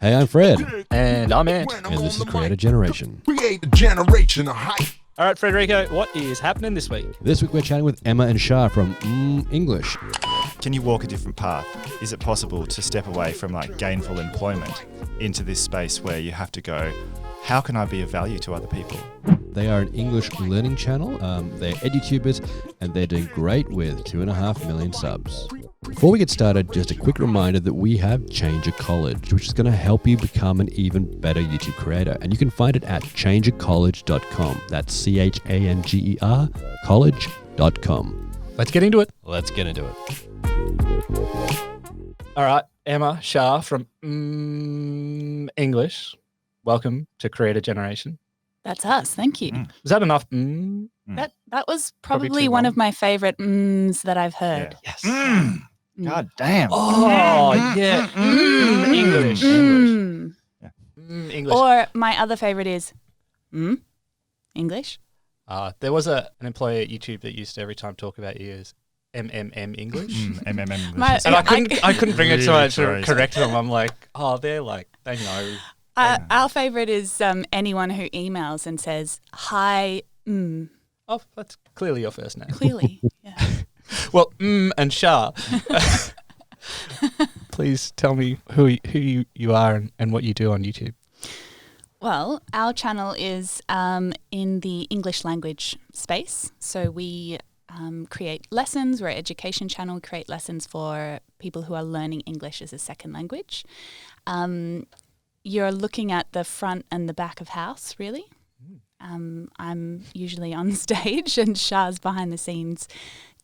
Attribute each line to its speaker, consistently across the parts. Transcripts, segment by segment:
Speaker 1: Hey, I'm Fred,
Speaker 2: And I'm Ant.
Speaker 1: and this is Creator Generation.
Speaker 3: Create a generation of hype.
Speaker 2: All right, Frederico, what is happening this week?
Speaker 1: This week we're chatting with Emma and Shah from English.
Speaker 4: Can you walk a different path? Is it possible to step away from like gainful employment into this space where you have to go, how can I be of value to other people?
Speaker 1: They are an English learning channel. They're edutubers, and they're doing great with 2.5 million subs. Before we get started, just a quick reminder that we have Change a College, which is going to help you become an even better YouTube creator. And you can find it at changeacollege.com. That's CHANGER college.com.
Speaker 2: Let's get into it.
Speaker 1: Let's get into it.
Speaker 2: All right, Emma, Shah from English. Welcome to Creator Generation.
Speaker 5: That's us. Thank you.
Speaker 2: Is that enough?
Speaker 5: That was
Speaker 2: Probably
Speaker 5: probably
Speaker 2: too
Speaker 5: one
Speaker 2: long.
Speaker 5: of my favorite that I've heard.
Speaker 2: Yes.
Speaker 4: God damn.
Speaker 2: Oh, yeah. English.
Speaker 5: Mm.
Speaker 2: English.
Speaker 5: Or my other favorite is English.
Speaker 2: There was an employee at YouTube that used to every time talk about you as English.
Speaker 4: MmmEnglish.
Speaker 2: And I couldn't bring it to
Speaker 4: Really
Speaker 2: it to
Speaker 4: crazy.
Speaker 2: correct them. I'm like, they know.
Speaker 5: Our favorite is anyone who emails and says, hi,
Speaker 2: Oh, that's clearly your first name.
Speaker 5: clearly. Yeah.
Speaker 2: Well, and Shah, please tell me who you are and what you do on YouTube.
Speaker 5: Well, our channel is in the English language space. So we create lessons. We're an education channel. We create lessons for people who are learning English as a second language. You're looking at the front and the back of house, really. I'm usually on stage and Shah's behind the scenes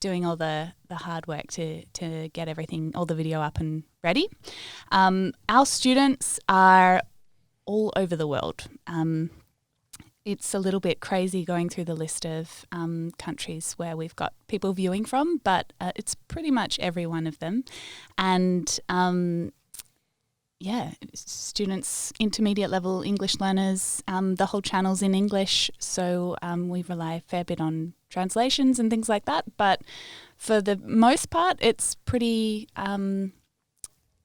Speaker 5: doing all the hard work to get everything, all the video up and ready. Our students are all over the world. It's a little bit crazy going through the list of countries where we've got people viewing from, but it's pretty much every one of them. And students, intermediate level English learners, the whole channel's in English, so we rely a fair bit on translations and things like that. But for the most part, it's pretty sort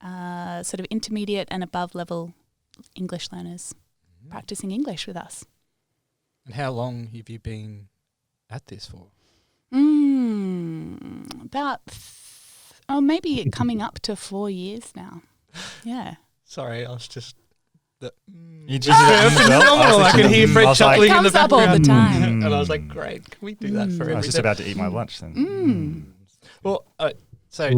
Speaker 5: of intermediate and above level English learners practicing English with us.
Speaker 2: And how long have you been at this for?
Speaker 5: About, maybe coming up to 4 years now. Yeah.
Speaker 2: Sorry, I was just...
Speaker 4: You just
Speaker 2: I could hear Fred
Speaker 4: like,
Speaker 2: chuckling in the
Speaker 5: Comes up all the
Speaker 2: background.
Speaker 5: time.
Speaker 2: And I was like, great, can we do that for every
Speaker 4: I was just
Speaker 2: day?
Speaker 4: about to eat my lunch then.
Speaker 2: Well, sorry,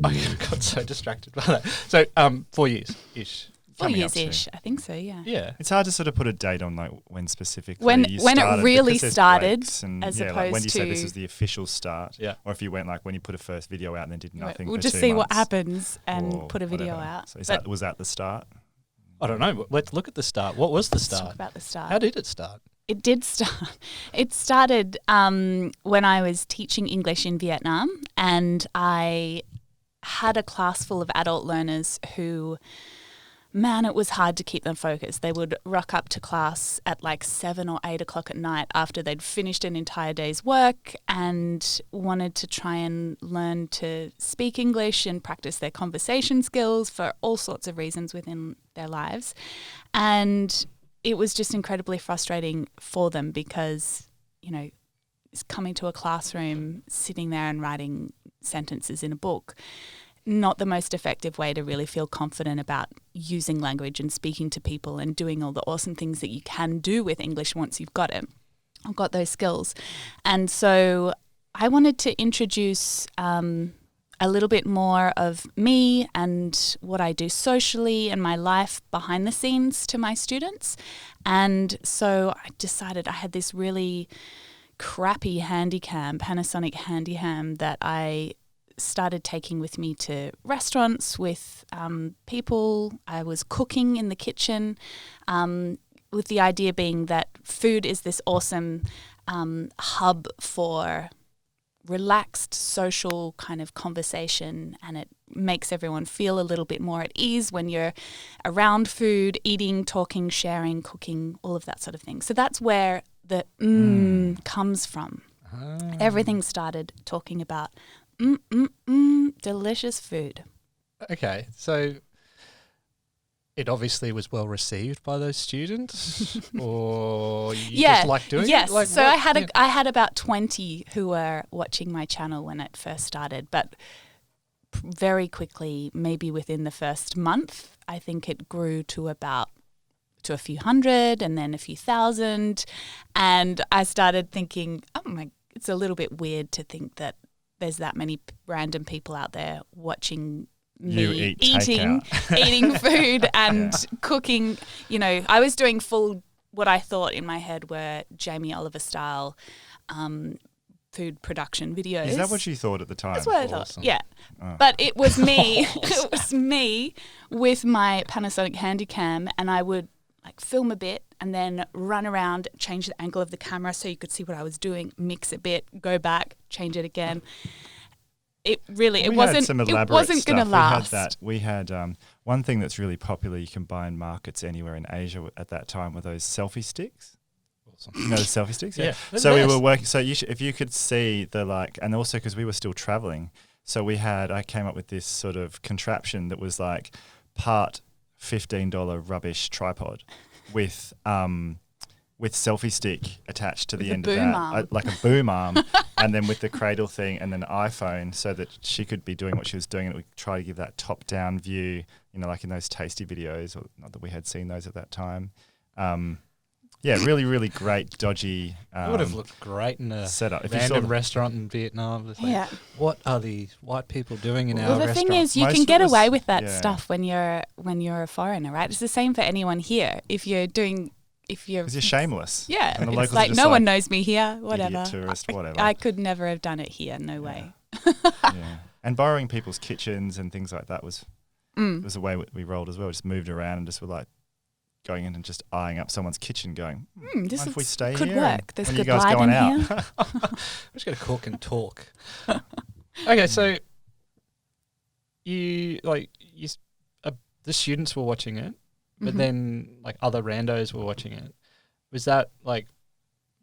Speaker 2: I got so distracted by that. So, 4 years-ish.
Speaker 5: 4
Speaker 4: Coming up
Speaker 5: years-ish, I think so, yeah.
Speaker 2: Yeah.
Speaker 4: It's hard to sort of put a date on like when specifically
Speaker 5: When
Speaker 4: you
Speaker 5: it
Speaker 4: started,
Speaker 5: really
Speaker 4: because there's
Speaker 5: started,
Speaker 4: breaks and,
Speaker 5: as
Speaker 4: like when
Speaker 5: opposed
Speaker 4: you said this
Speaker 5: to-
Speaker 4: is the official start,
Speaker 2: Yeah.
Speaker 4: or if you went like when you put a first video out and then did nothing.
Speaker 5: We'll
Speaker 4: for
Speaker 5: just
Speaker 4: 2
Speaker 5: see what
Speaker 4: months,
Speaker 5: happens and
Speaker 4: or
Speaker 5: put a video
Speaker 4: whatever.
Speaker 5: out.
Speaker 4: So
Speaker 5: But
Speaker 4: was that the start?
Speaker 2: I don't know. Let's look at the start. What was the
Speaker 5: let's talk
Speaker 2: start?
Speaker 5: about the start.
Speaker 2: How did it start?
Speaker 5: It did start. It started when I was teaching English in Vietnam, and I had a class full of adult learners who, man, it was hard to keep them focused. They would rock up to class at like 7 or 8 o'clock at night after they'd finished an entire day's work and wanted to try and learn to speak English and practice their conversation skills for all sorts of reasons within their lives. And it was just incredibly frustrating for them because, it's coming to a classroom, sitting there and writing sentences in a book, not the most effective way to really feel confident about using language and speaking to people and doing all the awesome things that you can do with English once you've got it. I've got those skills. And so I wanted to introduce a little bit more of me and what I do socially and my life behind the scenes to my students. And so I decided I had this really crappy Panasonic Handycam that I started taking with me to restaurants with people. I was cooking in the kitchen with the idea being that food is this awesome hub for relaxed social kind of conversation, and it makes everyone feel a little bit more at ease when you're around food, eating, talking, sharing, cooking, all of that sort of thing. So that's where the comes from. Everything started talking about delicious food.
Speaker 2: Okay, so it obviously was well received by those students, or you
Speaker 5: Yeah.
Speaker 2: just like doing
Speaker 5: Yes.
Speaker 2: it? Like,
Speaker 5: So
Speaker 2: what-
Speaker 5: I had about 20 who were watching my channel when it first started, but very quickly, maybe within the first month, I think it grew to a few hundred and then a few thousand. And I started thinking, it's a little bit weird to think that there's that many random people out there watching
Speaker 4: You
Speaker 5: me
Speaker 4: eating
Speaker 5: eating food and cooking. You know, I was doing full, what I thought in my head were Jamie Oliver style food production videos.
Speaker 4: Is that what you thought at the time?
Speaker 5: That's what I
Speaker 2: Awesome.
Speaker 5: thought. Yeah.
Speaker 4: Oh.
Speaker 5: But it was me. It was me with my Panasonic Handycam, and I would like film a bit and then run around, change the angle of the camera so you could see what I was doing, mix a bit, go back, change it again. It wasn't going to last.
Speaker 4: We had one thing that's really popular you can buy in markets anywhere in Asia at that time were those selfie sticks.
Speaker 2: Awesome.
Speaker 4: You know the selfie sticks?
Speaker 2: Yeah.
Speaker 4: So we were working. So if you could see and also because we were still traveling, so I came up with this sort of contraption that was like part $15 rubbish tripod with selfie stick attached to the end of that, like a boom arm, and then with the cradle thing, and then an iPhone, so that she could be doing what she was doing, and it would try to give that top-down view, you know, like in those tasty videos. Or not that we had seen those at that time. Yeah, really, really great, dodgy.
Speaker 2: It would have looked great in a
Speaker 4: setup.
Speaker 2: random restaurant in Vietnam. It's like, what are these white people doing in our
Speaker 5: Well, the
Speaker 2: restaurant?
Speaker 5: thing is, you
Speaker 4: Most
Speaker 5: can
Speaker 4: of
Speaker 5: get
Speaker 4: us-
Speaker 5: away with that
Speaker 4: yeah.
Speaker 5: stuff when you're a foreigner, right? It's the same for anyone here. If you're
Speaker 4: Because you're shameless.
Speaker 5: yeah,
Speaker 4: And the
Speaker 5: it's
Speaker 4: locals are
Speaker 5: like
Speaker 4: just
Speaker 5: no
Speaker 4: like,
Speaker 5: one knows me here. Whatever.
Speaker 4: Idiot tourist, whatever.
Speaker 5: I could never have done it here. No way.
Speaker 4: Yeah. And borrowing people's kitchens and things like that was the way we rolled as well. Just moved around and just were like going in and just eyeing up someone's kitchen, going,
Speaker 5: This
Speaker 4: mind if we stay
Speaker 5: could
Speaker 4: here?
Speaker 5: work. There's
Speaker 4: when are you
Speaker 5: good
Speaker 4: guys
Speaker 5: light
Speaker 4: going
Speaker 5: in
Speaker 4: out?
Speaker 5: here.
Speaker 2: I'm just going to cook and talk. Okay, so the students were watching it, but then like other randos were watching it. Was that like,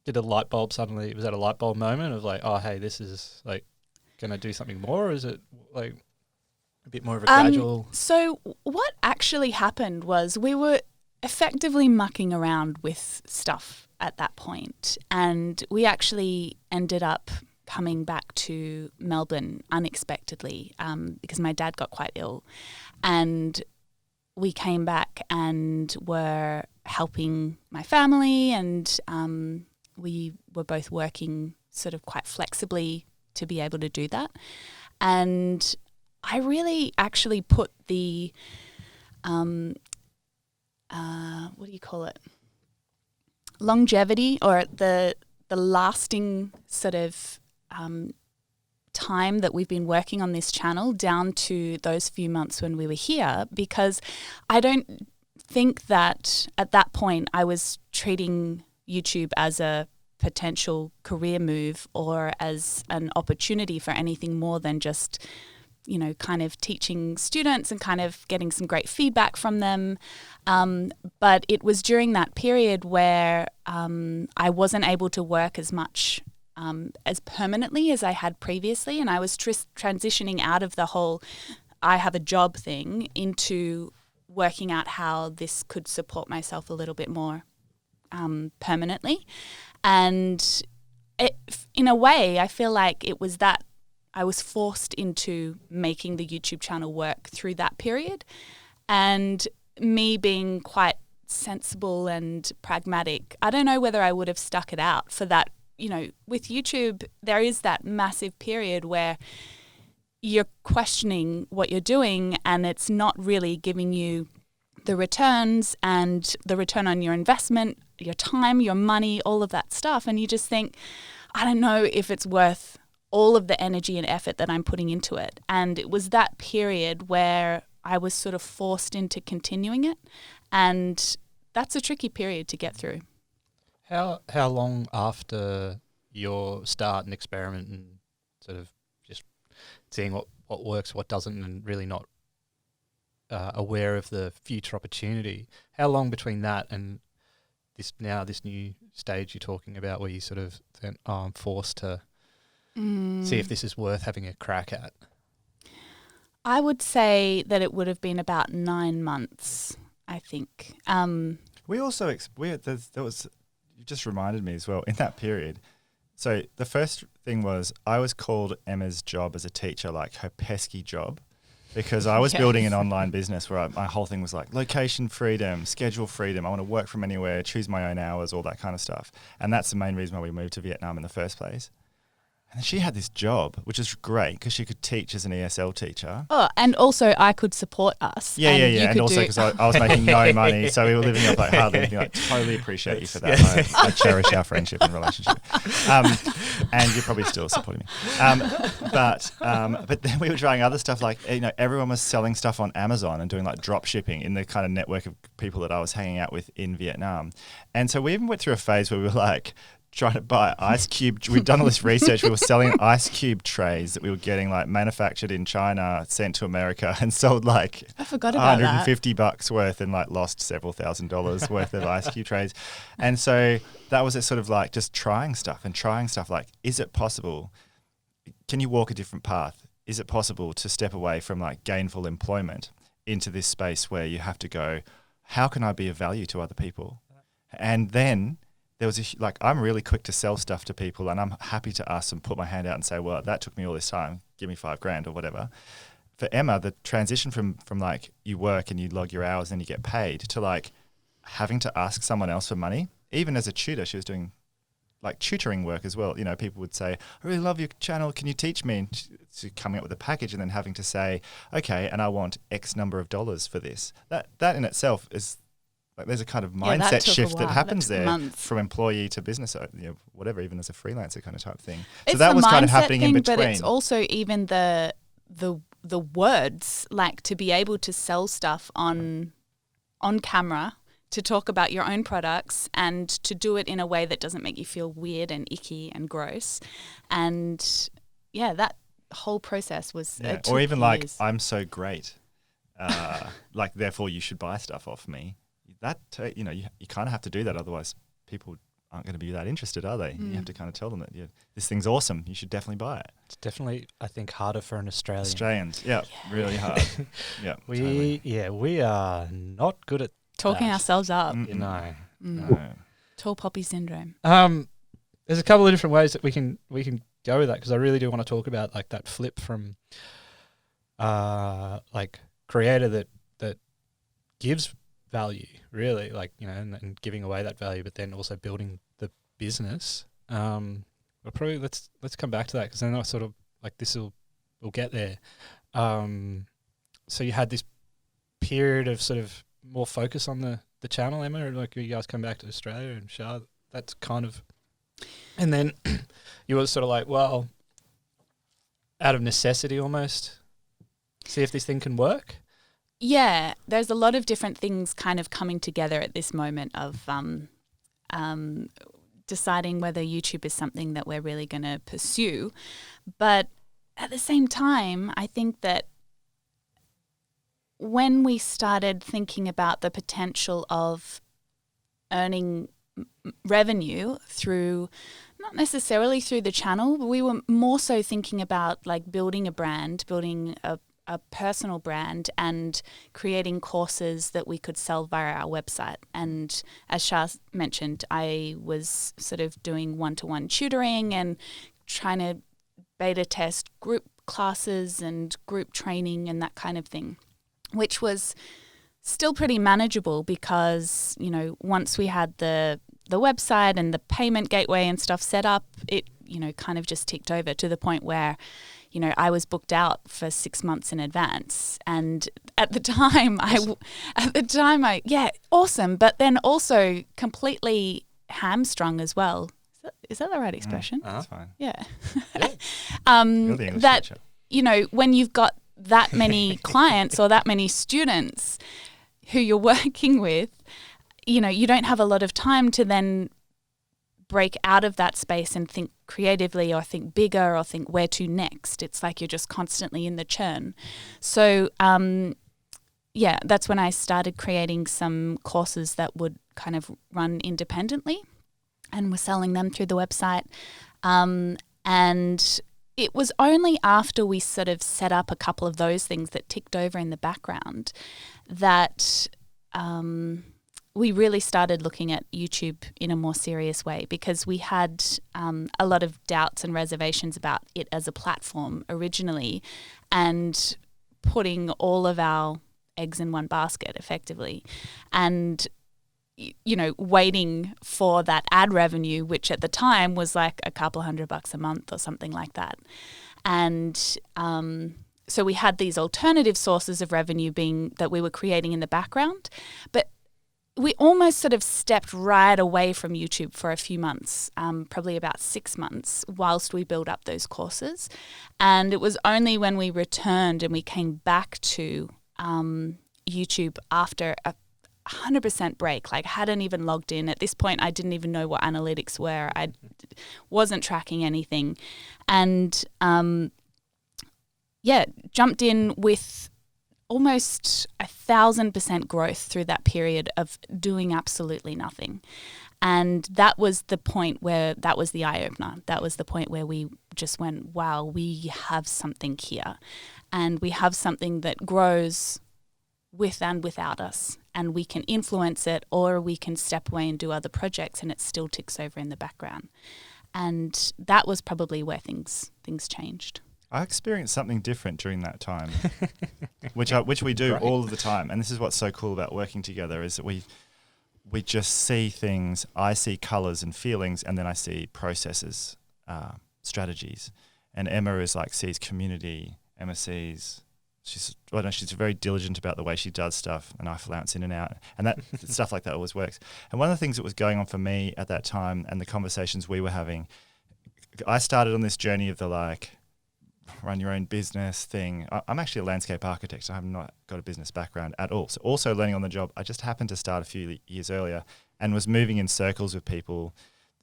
Speaker 2: was that a light bulb moment of like, oh, hey, this is like going to do something more? Or is it like a bit more of a gradual?
Speaker 5: So what actually happened was we were effectively mucking around with stuff at that point, and we actually ended up coming back to Melbourne unexpectedly because my dad got quite ill, and we came back and were helping my family, and we were both working sort of quite flexibly to be able to do that. And I really actually put the what do you call it? Longevity, or the lasting sort of time that we've been working on this channel down to those few months when we were here, because I don't think that at that point I was treating YouTube as a potential career move or as an opportunity for anything more than just, you know, kind of teaching students and kind of getting some great feedback from them. But it was during that period where I wasn't able to work as much as permanently as I had previously, and I was transitioning out of the whole I have a job thing into working out how this could support myself a little bit more permanently. And in a way, I feel like it was that I was forced into making the YouTube channel work through that period, and me being quite sensible and pragmatic, I don't know whether I would have stuck it out for that. You know, with YouTube, there is that massive period where you're questioning what you're doing and it's not really giving you the returns and the return on your investment, your time, your money, all of that stuff. And you just think, I don't know if it's worth all of the energy and effort that I'm putting into it. And it was that period where I was sort of forced into continuing it. And that's a tricky period to get through.
Speaker 2: How long after your start and experiment and sort of just seeing what works, what doesn't, and really not aware of the future opportunity, how long between that and this new stage you're talking about where you sort of think, oh, I'm forced to see if this is worth having a crack at?
Speaker 5: I would say that it would have been about 9 months I think.
Speaker 4: We also there was, you just reminded me as well in that period. So the first thing was I was called Emma's job as a teacher, like her pesky job, because I was building an online business where my whole thing was like location freedom, schedule freedom. I want to work from anywhere, choose my own hours, all that kind of stuff. And that's the main reason why we moved to Vietnam in the first place. And she had this job, which is great because she could teach as an ESL teacher.
Speaker 5: Oh, and also I could support us.
Speaker 4: Yeah. And also because I was making no money. So we were living off like hardly anything. Like, totally appreciate you for that. I cherish our friendship and relationship. And you're probably still supporting me. But then we were trying other stuff like, everyone was selling stuff on Amazon and doing like drop shipping in the kind of network of people that I was hanging out with in Vietnam. And so we even went through a phase where we were like, trying to buy ice cube. We'd done all this research. We were selling ice cube trays that we were getting like manufactured in China, sent to America, and sold like
Speaker 5: I forgot about
Speaker 4: $150 worth and like lost several $1,000s worth of ice cube trays. And so that was it, sort of like just trying stuff. Like, is it possible? Can you walk a different path? Is it possible to step away from like gainful employment into this space where you have to go, how can I be of value to other people? And then there was I'm really quick to sell stuff to people, and I'm happy to ask them, put my hand out and say, well, that took me all this time, give me $5,000 or whatever. For Emma, the transition from like you work and you log your hours and you get paid to like having to ask someone else for money, even as a tutor, she was doing like tutoring work as well. People would say, I really love your channel, can you teach me? And so coming up with a package and then having to say, okay, and I want X number of dollars for this. That in itself is, like, there's a kind of mindset shift that happens there from employee to business, whatever, even as a freelancer kind of type thing.
Speaker 5: It's
Speaker 4: so that was kind of happening in between.
Speaker 5: But it's also even the words, like to be able to sell stuff on camera, to talk about your own products and to do it in a way that doesn't make you feel weird and icky and gross. And that whole process was
Speaker 4: or even
Speaker 5: years.
Speaker 4: Like, I'm so great, like therefore you should buy stuff off me. That you kind of have to do that, otherwise people aren't going to be that interested, are they? You have to kind of tell them that this thing's awesome, you should definitely buy it.
Speaker 2: It's definitely, I think, harder for an Australian.
Speaker 4: Australians, really hard.
Speaker 2: We are not good at
Speaker 5: talking
Speaker 2: that.
Speaker 5: ourselves up.
Speaker 2: No.
Speaker 5: Tall poppy syndrome.
Speaker 2: There's a couple of different ways that we can go with that, because I really do want to talk about like that flip from like creator that gives value, really, like, and giving away that value, but then also building the business. But probably let's come back to that, because then I sort of like we'll get there. So you had this period of sort of more focus on the channel, Emma, or like you guys come back to Australia, and Shah, that's kind of, and then you were sort of like, well, out of necessity almost, see if this thing can work.
Speaker 5: Yeah, there's a lot of different things kind of coming together at this moment of deciding whether YouTube is something that we're really going to pursue. But at the same time, I think that when we started thinking about the potential of earning revenue through, not necessarily through the channel, but we were more so thinking about like building a brand, building a personal brand, and creating courses that we could sell via our website. And as Shah mentioned, I was sort of doing one-to-one tutoring and trying to beta test group classes and group training and that kind of thing, which was still pretty manageable because, once we had the website and the payment gateway and stuff set up, it, kind of just ticked over to the point where, I was booked out for 6 months in advance. And at the time, awesome. But then also completely hamstrung as well. Is that the right expression?
Speaker 4: That's fine.
Speaker 5: Yeah.
Speaker 4: You're the English
Speaker 5: that,
Speaker 4: teacher.
Speaker 5: when you've got that many clients or that many students who you're working with, you don't have a lot of time to then break out of that space and think creatively or think bigger or think where to next. It's like you're just constantly in the churn. So, that's when I started creating some courses that would kind of run independently, and was selling them through the website. And it was only after we sort of set up a couple of those things that ticked over in the background that we really started looking at YouTube in a more serious way because we had a lot of doubts and reservations about it as a platform originally, and putting all of our eggs in one basket effectively, and waiting for that ad revenue, which at the time was like a couple $100 a month or something like that. And so we had these alternative sources of revenue being that we were creating in the background, but we almost sort of stepped right away from YouTube for a few months, probably about 6 months, whilst we built up those courses. And it was only when we returned and we came back to YouTube after a 100% break, like hadn't even logged in. At this point, I didn't even know what analytics were. I wasn't tracking anything. And jumped in with almost 1,000% growth through that period of doing absolutely nothing. And that was the point where that was the eye-opener. That was the point where we just went, wow, we have something here. And we have something that grows with and without us. And we can influence it, or we can step away and do other projects and it still ticks over in the background. And that was probably where things changed.
Speaker 4: I experienced something different during that time, which we do all of the time. And this is what's so cool about working together is that we just see things. I see colours and feelings, and then I see processes, strategies. And Emma is like sees community. Emma sees she's very diligent about the way she does stuff, and I flounce in and out, and that stuff like that always works. And one of the things that was going on for me at that time, and the conversations we were having, I started on this journey of the like, run your own business thing. I'm actually a landscape architect, so I have not got a business background at all. So also learning on the job. I just happened to start a few years earlier and was moving in circles with people,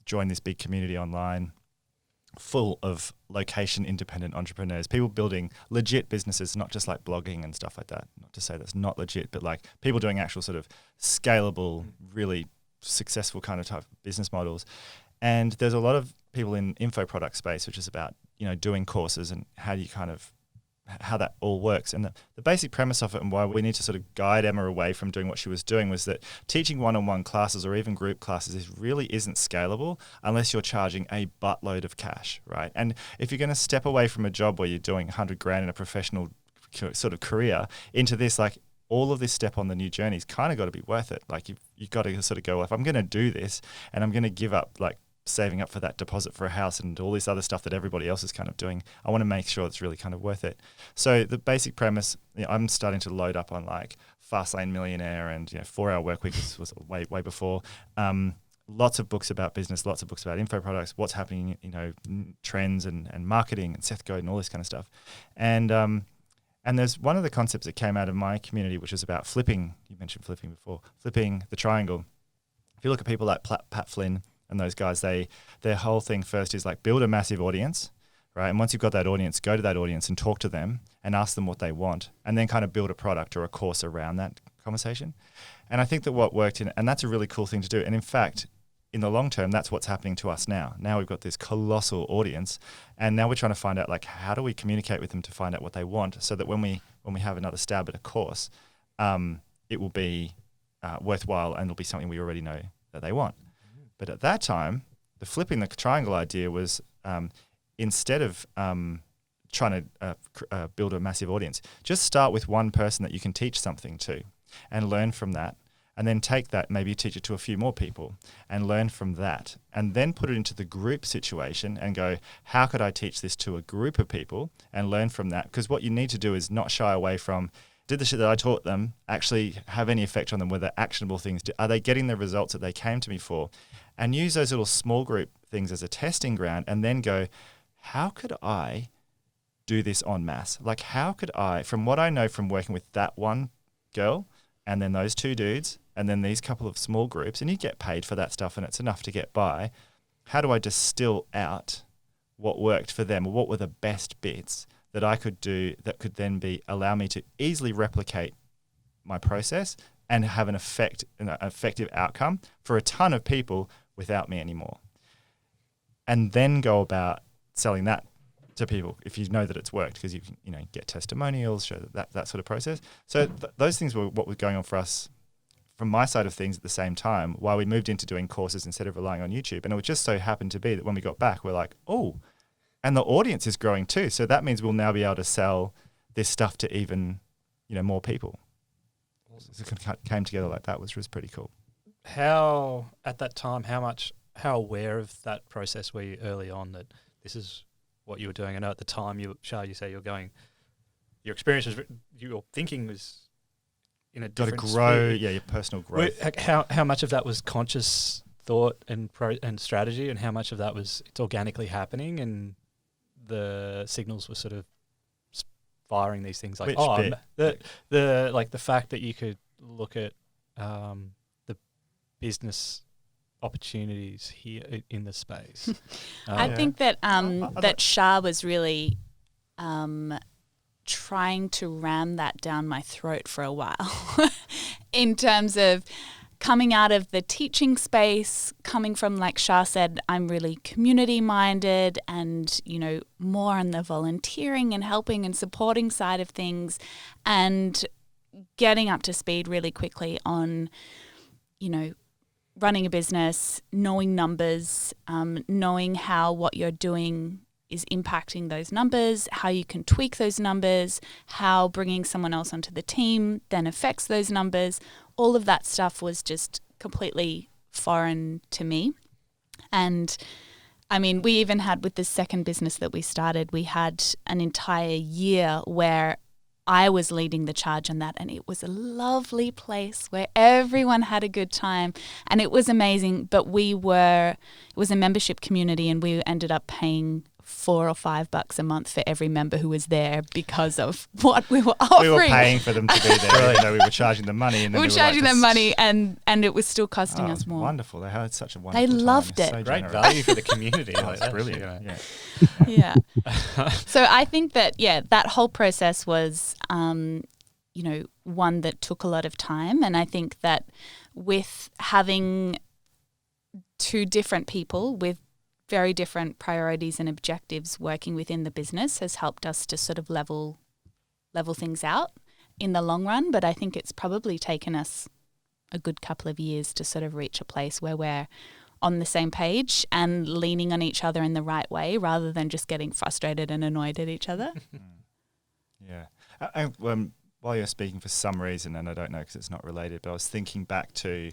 Speaker 4: joined this big community online full of location-independent entrepreneurs, people building legit businesses, not just like blogging and stuff like that. Not to say that's not legit, but like people doing actual sort of scalable, really successful kind of type of business models. And there's a lot of people in info product space, which is about doing courses and how that all works. And the basic premise of it, and why we need to sort of guide Emma away from doing what she was doing, was that teaching one-on-one classes or even group classes really isn't scalable unless you're charging a buttload of cash, right? And if you're going to step away from a job where you're doing $100,000 in a professional sort of career into this, like all of this step on the new journey's kind of got to be worth it. Like you've got to sort of go, if I'm going to do this and I'm going to give up like saving up for that deposit for a house and all this other stuff that everybody else is kind of doing, I want to make sure it's really kind of worth it. So the basic premise, I'm starting to load up on like Fastlane Millionaire and 4-Hour Workweek was way before. Lots of books about business, lots of books about info products, what's happening, trends and marketing and Seth Godin, all this kind of stuff. And there's one of the concepts that came out of my community, which is about flipping. You mentioned flipping before, flipping the triangle. If you look at people like Pat Flynn and those guys, their whole thing first is like build a massive audience, right? And once you've got that audience, go to that audience and talk to them and ask them what they want, and then kind of build a product or a course around that conversation. And I think that what worked and that's a really cool thing to do. And in fact, in the long term, that's what's happening to us now. Now we've got this colossal audience, and now we're trying to find out like how do we communicate with them to find out what they want, so that when we have another stab at a course, it will be worthwhile and it'll be something we already know that they want. But at that time, the flipping the triangle idea was instead of trying to build a massive audience, just start with one person that you can teach something to and learn from that. And then take that, maybe teach it to a few more people and learn from that. And then put it into the group situation and go, how could I teach this to a group of people and learn from that? Because what you need to do is not shy away from, did the shit that I taught them actually have any effect on them? Were they actionable things? Are they getting the results that they came to me for? And use those little small group things as a testing ground, and then go, how could I do this en masse? Like, how could I, from what I know from working with that one girl and then those two dudes and then these couple of small groups, and you get paid for that stuff and it's enough to get by, how do I distill out what worked for them, or what were the best bits that I could do that could then allow me to easily replicate my process and have an effective outcome for a ton of people without me anymore. And then go about selling that to people if you know that it's worked, because you can get testimonials, show that sort of process. So those things were what was going on for us from my side of things at the same time, while we moved into doing courses instead of relying on YouTube. And it would just so happen to be that when we got back, we're like, oh, and the audience is growing too. So that means we'll now be able to sell this stuff to even, more people. So it came together like that, which was pretty cool.
Speaker 2: How, at that time, how aware of that process were you early on that this is what you were doing? I know at the time, Shah, you say your experience was, your thinking was in a different
Speaker 4: Got to grow,
Speaker 2: sphere.
Speaker 4: your personal growth.
Speaker 2: How much of that was conscious thought and strategy, and how much of that was it's organically happening and the signals were sort of firing these things like the fact that you could look at the business opportunities here in the space.
Speaker 5: I think that that Shah was really trying to ram that down my throat for a while in terms of coming out of the teaching space, coming from, like Shah said, I'm really community minded and, more on the volunteering and helping and supporting side of things, and getting up to speed really quickly on, running a business, knowing numbers, knowing how what you're doing is impacting those numbers, how you can tweak those numbers, how bringing someone else onto the team then affects those numbers. All of that stuff was just completely foreign to me. And I mean, we even had, with the second business that we started, we had an entire year where I was leading the charge on that, and it was a lovely place where everyone had a good time and it was amazing. But it was a membership community, and we ended up paying $4 or $5 a month for every member who was there because of what we were offering.
Speaker 4: We were paying for them to be there, even though we were charging them money. And then
Speaker 5: we were charging them money, and it was still costing us more.
Speaker 4: Wonderful. They had such a wonderful time.
Speaker 5: They loved it.
Speaker 4: So
Speaker 2: Great
Speaker 4: generous.
Speaker 2: value for the community.
Speaker 4: That's brilliant.
Speaker 5: Yeah. So I think that, that whole process was, one that took a lot of time. And I think that with having two different people with very different priorities and objectives working within the business has helped us to sort of level things out in the long run. But I think it's probably taken us a good couple of years to sort of reach a place where we're on the same page and leaning on each other in the right way, rather than just getting frustrated and annoyed at each other.
Speaker 4: Yeah. While you're speaking, for some reason, and I don't know because it's not related, but I was thinking back to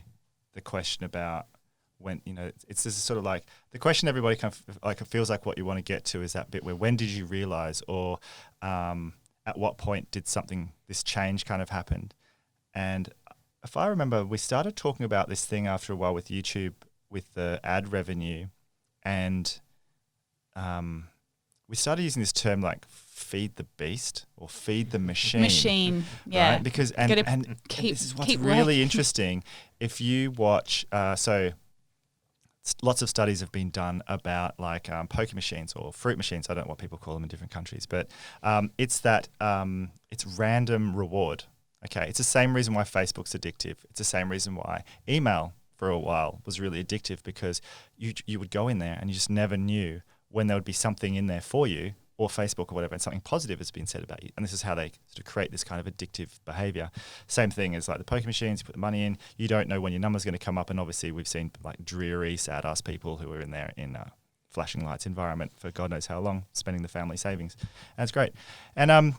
Speaker 4: the question about when, it's this is sort of like the question everybody kind of like, it feels like what you want to get to is that bit where, when did you realize, or at what point did this change kind of happen? And if I remember, we started talking about this thing after a while with YouTube, with the ad revenue, and we started using this term like feed the beast or feed the machine.
Speaker 5: Yeah.
Speaker 4: Right? Because and this is what's really interesting. If you watch, lots of studies have been done about like poker machines or fruit machines. I don't know what people call them in different countries, but it's random reward. Okay, it's the same reason why Facebook's addictive. It's the same reason why email for a while was really addictive, because you would go in there and you just never knew when there would be something in there for you, or Facebook or whatever, and something positive has been said about you. And this is how they sort of create this kind of addictive behavior. Same thing as like the poker machines, you put the money in, you don't know when your number's going to come up. And obviously we've seen like dreary, sad ass people who are in there in a flashing lights environment for God knows how long, spending the family savings. And it's great. And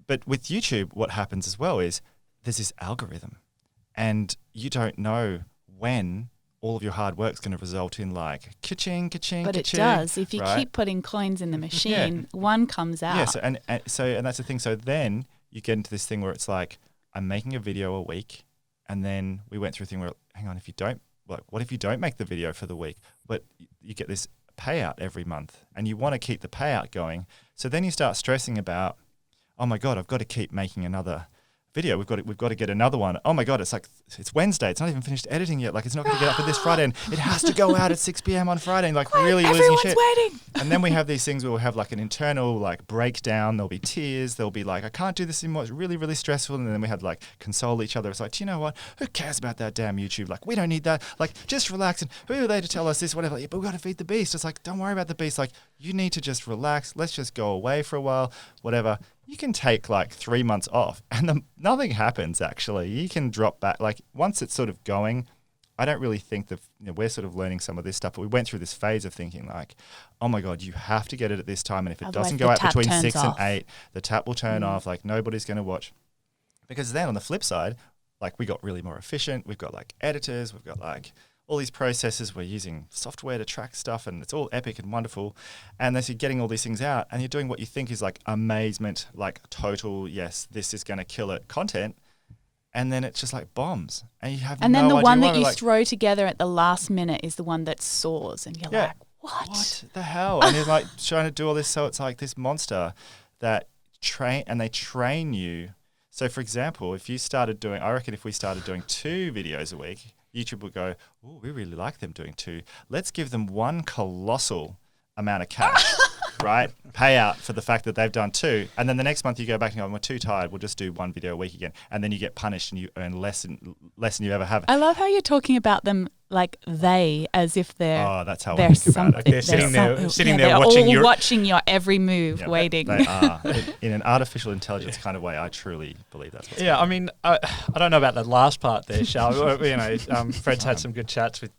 Speaker 4: but with YouTube, what happens as well is there's this algorithm, and you don't know when all of your hard work's going to result in like ka-ching, ka-ching,
Speaker 5: But
Speaker 4: ka-ching,
Speaker 5: it does. If you
Speaker 4: right?
Speaker 5: keep putting coins in the machine, one comes out.
Speaker 4: Yeah, and that's the thing. So then you get into this thing where it's like, I'm making a video a week, and then we went through a thing where, hang on, what if you don't make the video for the week? But you get this payout every month, and you want to keep the payout going. So then you start stressing about, oh my God, I've got to keep making another video. We've got to get another one. Oh my God, it's Wednesday. It's not even finished editing yet. Like, it's not going to get up for this Friday, and it has to go out at 6 p.m. on Friday. And like, really losing
Speaker 5: everyone's
Speaker 4: shit.
Speaker 5: waiting.
Speaker 4: And then we have these things where we'll have like an internal like breakdown. There'll be tears. There'll be like, I can't do this anymore. It's really, really stressful. And then we had like console each other. It's like, do you know what? Who cares about that damn YouTube? Like, we don't need that. Like, just relax. And who are they to tell us this? Whatever. Like, but we got to feed the beast. It's like, don't worry about the beast. Like, you need to just relax. Let's just go away for a while. Whatever. you can take like 3 months off and nothing happens actually. You can drop back. Like once it's sort of going, I don't really think that we're sort of learning some of this stuff, but we went through this phase of thinking like, oh my God, you have to get it at this time. And if it
Speaker 5: Otherwise
Speaker 4: doesn't
Speaker 5: the
Speaker 4: go out
Speaker 5: tap
Speaker 4: between
Speaker 5: turns
Speaker 4: 6 and
Speaker 5: off.
Speaker 4: 8, the tap will turn off. Like nobody's going to watch. Because then on the flip side, like we got really more efficient. We've got like editors. We've got like all these processes. We're using software to track stuff and it's all epic and wonderful. And as you're getting all these things out and you're doing what you think is like amazement, like total, yes, this is going to kill it content. And then it's just like bombs, and you have
Speaker 5: And
Speaker 4: no
Speaker 5: then the
Speaker 4: idea
Speaker 5: one
Speaker 4: why.
Speaker 5: that you
Speaker 4: Like,
Speaker 5: throw together at the last minute is the one that soars, and you're
Speaker 4: Yeah.
Speaker 5: like, what?
Speaker 4: the hell? And you're like trying to do all this, so it's like this monster that they train you. So for example, if you started doing, I reckon if we started doing 2 videos a week, YouTube would go, oh, we really like them doing 2. Let's give them one colossal amount of cash. Right? Payout for the fact that they've done 2. And then the next month you go back and go, we're too tired. We'll just do 1 video a week again. And then you get punished and you earn less than you ever have.
Speaker 5: I love how you're talking about them like they, as if they're
Speaker 4: Oh, that's how I
Speaker 5: they're
Speaker 4: think about it.
Speaker 2: They're sitting there
Speaker 5: they're
Speaker 2: watching
Speaker 5: all
Speaker 2: your-
Speaker 5: watching your every move,
Speaker 4: Yeah,
Speaker 5: waiting.
Speaker 4: They are. In an artificial intelligence kind of way, I truly believe that's what's
Speaker 2: Yeah,
Speaker 4: going
Speaker 2: I mean, I don't know about the last part there, Shah. Fred's had some good chats with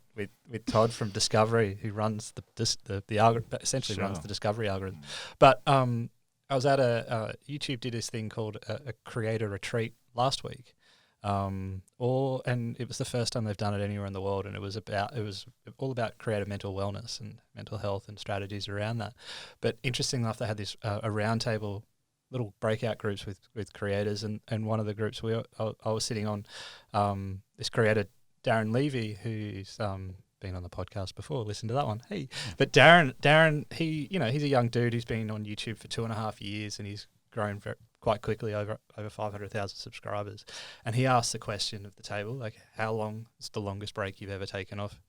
Speaker 2: Todd from Discovery, who runs the algorithm, essentially runs the Discovery algorithm. But I was at YouTube did this thing called a creator retreat last week, and it was the first time they've done it anywhere in the world, and it was all about creative mental wellness and mental health and strategies around that. But interesting enough, they had this a roundtable, little breakout groups with creators, and one of the groups I was sitting on, this creator Darren Levy, who's been on the podcast before. Listen to that one. Hey, but Darren, he's a young dude who's been on YouTube for 2.5 years, and he's grown quite quickly over 500,000 subscribers. And he asked the question at the table, like, how long is the longest break you've ever taken off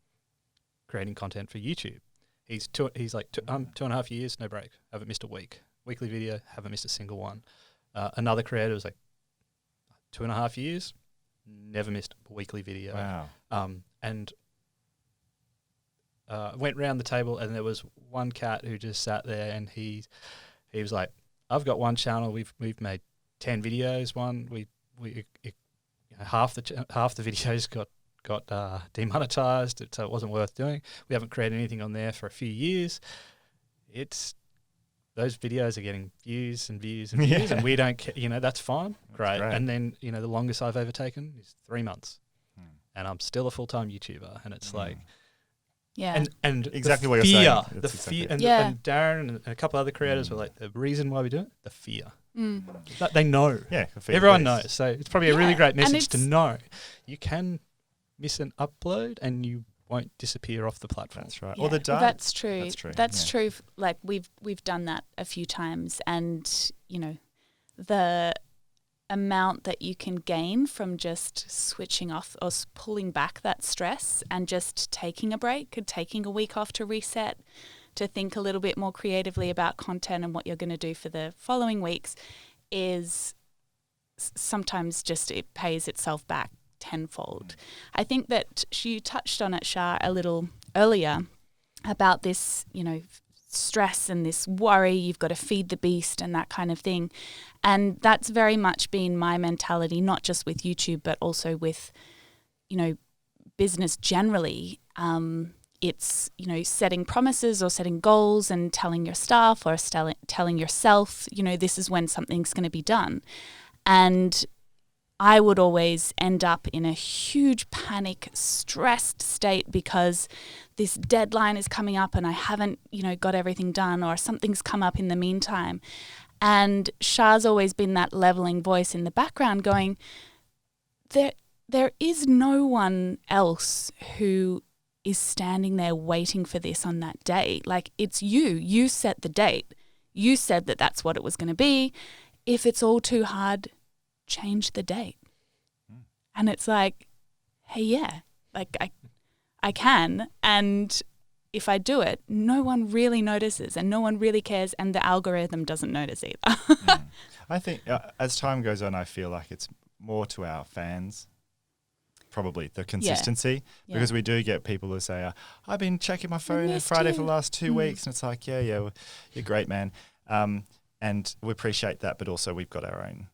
Speaker 2: creating content for YouTube? He's 2.5 years, no break. Haven't missed a week. Weekly video, haven't missed a single one. Another creator was like 2.5 years, never missed a weekly video.
Speaker 4: Wow.
Speaker 2: And went round the table, and there was one cat who just sat there, and he was like, "I've got one channel. We've made 10 videos. Half the videos got demonetized, so it wasn't worth doing. We haven't created anything on there for a few years. Those videos are getting views and views and views, and we don't care. That's fine, great. And then the longest I've ever taken is 3 months, and I'm still a full-time YouTuber, and it's like."
Speaker 5: Yeah.
Speaker 2: And
Speaker 4: Exactly
Speaker 2: the
Speaker 4: what you're
Speaker 2: fear,
Speaker 4: saying.
Speaker 2: the
Speaker 4: That's
Speaker 2: fear,
Speaker 4: exactly
Speaker 2: and Darren and a couple other creators were like, the reason why we do it, the fear. That they know.
Speaker 4: Yeah.
Speaker 2: Everyone knows. So it's probably a really great
Speaker 5: and
Speaker 2: message to
Speaker 5: it's-
Speaker 2: know. You can miss an upload and you won't disappear off the platform.
Speaker 4: That's right.
Speaker 5: Yeah.
Speaker 4: Or the
Speaker 5: Well,
Speaker 4: dark.
Speaker 5: that's true.
Speaker 4: That's true.
Speaker 5: That's
Speaker 4: yeah.
Speaker 5: true. Like we've done that a few times, and the amount that you can gain from just switching off or pulling back that stress and just taking a break, taking a week off to reset, to think a little bit more creatively about content and what you're going to do for the following weeks, is sometimes just it pays itself back tenfold. I think that you touched on it, Shah, a little earlier about this, stress and this worry, you've got to feed the beast and that kind of thing. And that's very much been my mentality, not just with YouTube, but also with, business generally. It's, setting promises or setting goals and telling your staff or telling yourself, this is when something's going to be done. And I would always end up in a huge panic, stressed state because this deadline is coming up and I haven't, got everything done, or something's come up in the meantime. And Shah's always been that leveling voice in the background going, there is no one else who is standing there waiting for this on that day. Like, it's you. You set the date. You said that that's what it was going to be. If it's all too hard, change the date. And it's like, hey, yeah, like I can. And if I do it, no one really notices and no one really cares, and the algorithm doesn't notice either.
Speaker 4: I think as time goes on, I feel like it's more to our fans, probably the consistency, because we do get people who say, I've been checking my phone on Friday for the last 2 weeks. And it's like, yeah, well, you're great, man. and we appreciate that, but also we've got our own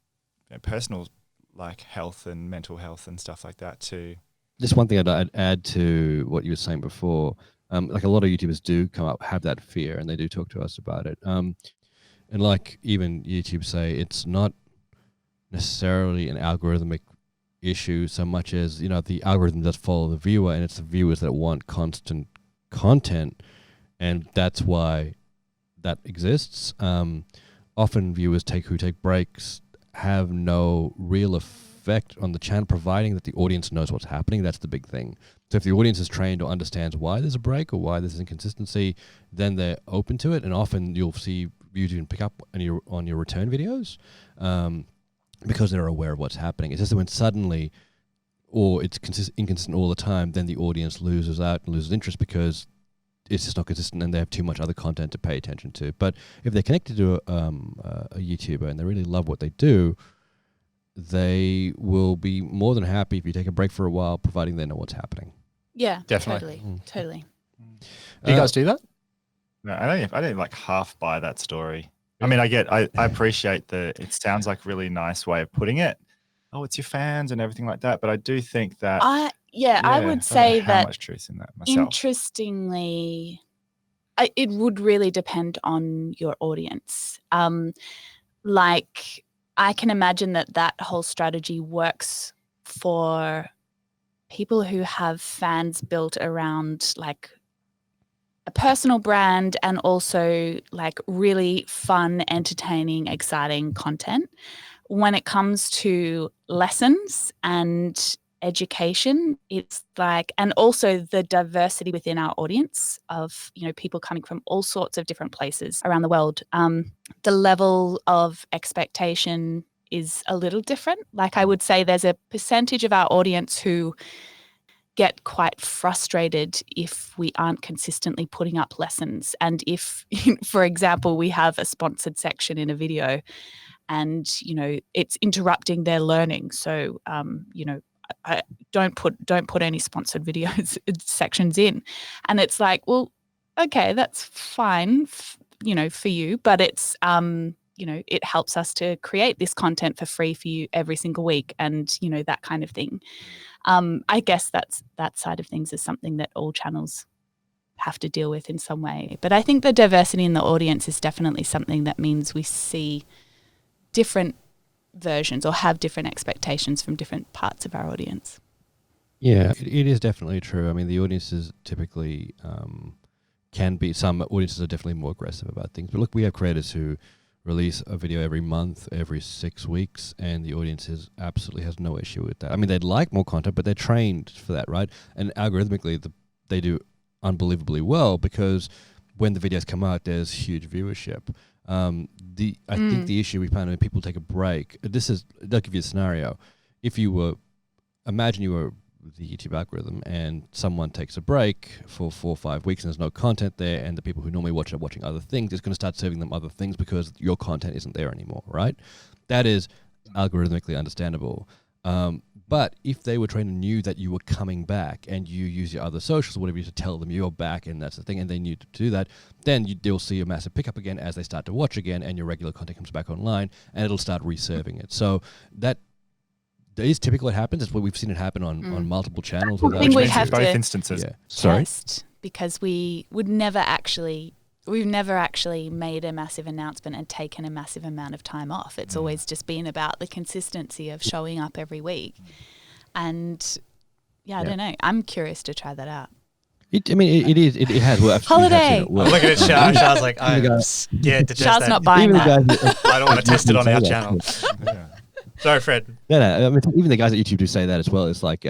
Speaker 4: personal like health and mental health and stuff like that too.
Speaker 1: Just one thing I'd add to what you were saying before, like a lot of YouTubers do have that fear, and they do talk to us about it. And like even YouTube say, it's not necessarily an algorithmic issue so much as, the algorithm does follow the viewer, and it's the viewers that want constant content, and that's why that exists. Often viewers who take breaks have no real effect on the channel, providing that the audience knows what's happening. That's the big thing. So if the audience is trained or understands why there's a break or why there's inconsistency, then they're open to it. And often you'll see views even pick up on your return videos because they're aware of what's happening. It's just that when suddenly, or it's inconsistent all the time, then the audience loses out and loses interest because it's just not consistent and they have too much other content to pay attention to. But if they're connected to a YouTuber and they really love what they do, they will be more than happy if you take a break for a while, providing they know what's happening.
Speaker 5: Yeah,
Speaker 2: Definitely.
Speaker 5: Totally.
Speaker 2: Do you guys do that?
Speaker 4: No, I don't like half buy that story. I mean, I appreciate it sounds like a really nice way of putting it. Oh, it's your fans and everything like that. But I do think that
Speaker 5: I would
Speaker 4: don't
Speaker 5: say
Speaker 4: know how
Speaker 5: that
Speaker 4: much truth in that myself.
Speaker 5: interestingly, it would really depend on your audience. Like I can imagine that whole strategy works for people who have fans built around like a personal brand and also like really fun, entertaining, exciting content. When it comes to lessons and education, it's like, and also the diversity within our audience of, people coming from all sorts of different places around the world. The level of expectation is a little different. Like I would say there's a percentage of our audience who get quite frustrated if we aren't consistently putting up lessons. And if, for example, we have a sponsored section in a video and, it's interrupting their learning. So, I don't put any sponsored videos sections in. And it's like, well, okay, that's fine, for you, but it's, it helps us to create this content for free for you every single week and, that kind of thing. I guess that side of things is something that all channels have to deal with in some way. But I think the diversity in the audience is definitely something that means we see different versions or have different expectations from different parts of our audience.
Speaker 1: Yeah, it is definitely true. I mean, the audiences typically some audiences are definitely more aggressive about things. But look, we have creators who release a video every month, every 6 weeks, and the audience absolutely has no issue with that. I mean, they'd like more content, but they're trained for that, right? And algorithmically, they do unbelievably well because when the videos come out, there's huge viewership. I think the issue we find when people take a break, they'll give you a scenario. Imagine you were the YouTube algorithm and someone takes a break for 4 or 5 weeks and there's no content there, and the people who normally watch are watching other things, it's going to start serving them other things because your content isn't there anymore, right? That is algorithmically understandable. But if they were trained and knew that you were coming back and you use your other socials or whatever to tell them you're back and that's the thing, and they knew to do that, then they'll see a massive pickup again as they start to watch again and your regular content comes back online and it'll start reserving it. So that is typically what happens. It's what we've seen it happen on multiple channels.
Speaker 5: I think we have
Speaker 4: both
Speaker 5: to
Speaker 4: instances.
Speaker 1: Yeah. Sorry?
Speaker 5: Test because we've never actually made a massive announcement and taken a massive amount of time off. It's always just been about the consistency of showing up every week. And I don't know. I'm curious to try that out.
Speaker 1: It has worked.
Speaker 5: Holiday.
Speaker 2: Look at it, Shah. Shah's like, I'm scared to test
Speaker 5: Shah's
Speaker 2: that.
Speaker 5: not buying that.
Speaker 2: I don't want to test it on our channel.
Speaker 4: Yeah.
Speaker 2: Sorry, Fred.
Speaker 1: No. I mean, even the guys at YouTube do say that as well. It's like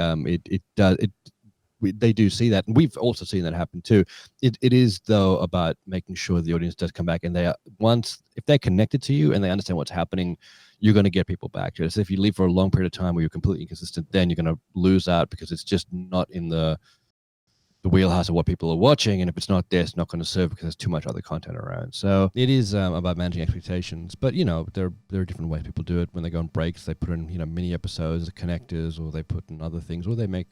Speaker 1: they do see that, and we've also seen that happen too. It is though about making sure the audience does come back, and if they're connected to you and they understand what's happening, you're going to get people back. So if you leave for a long period of time where you're completely inconsistent, then you're going to lose out because it's just not in the wheelhouse of what people are watching, and if it's not there, it's not going to serve because there's too much other content around. So it is about managing expectations, but there are different ways people do it. When they go on breaks, they put in mini episodes, connectors, or they put in other things, or they make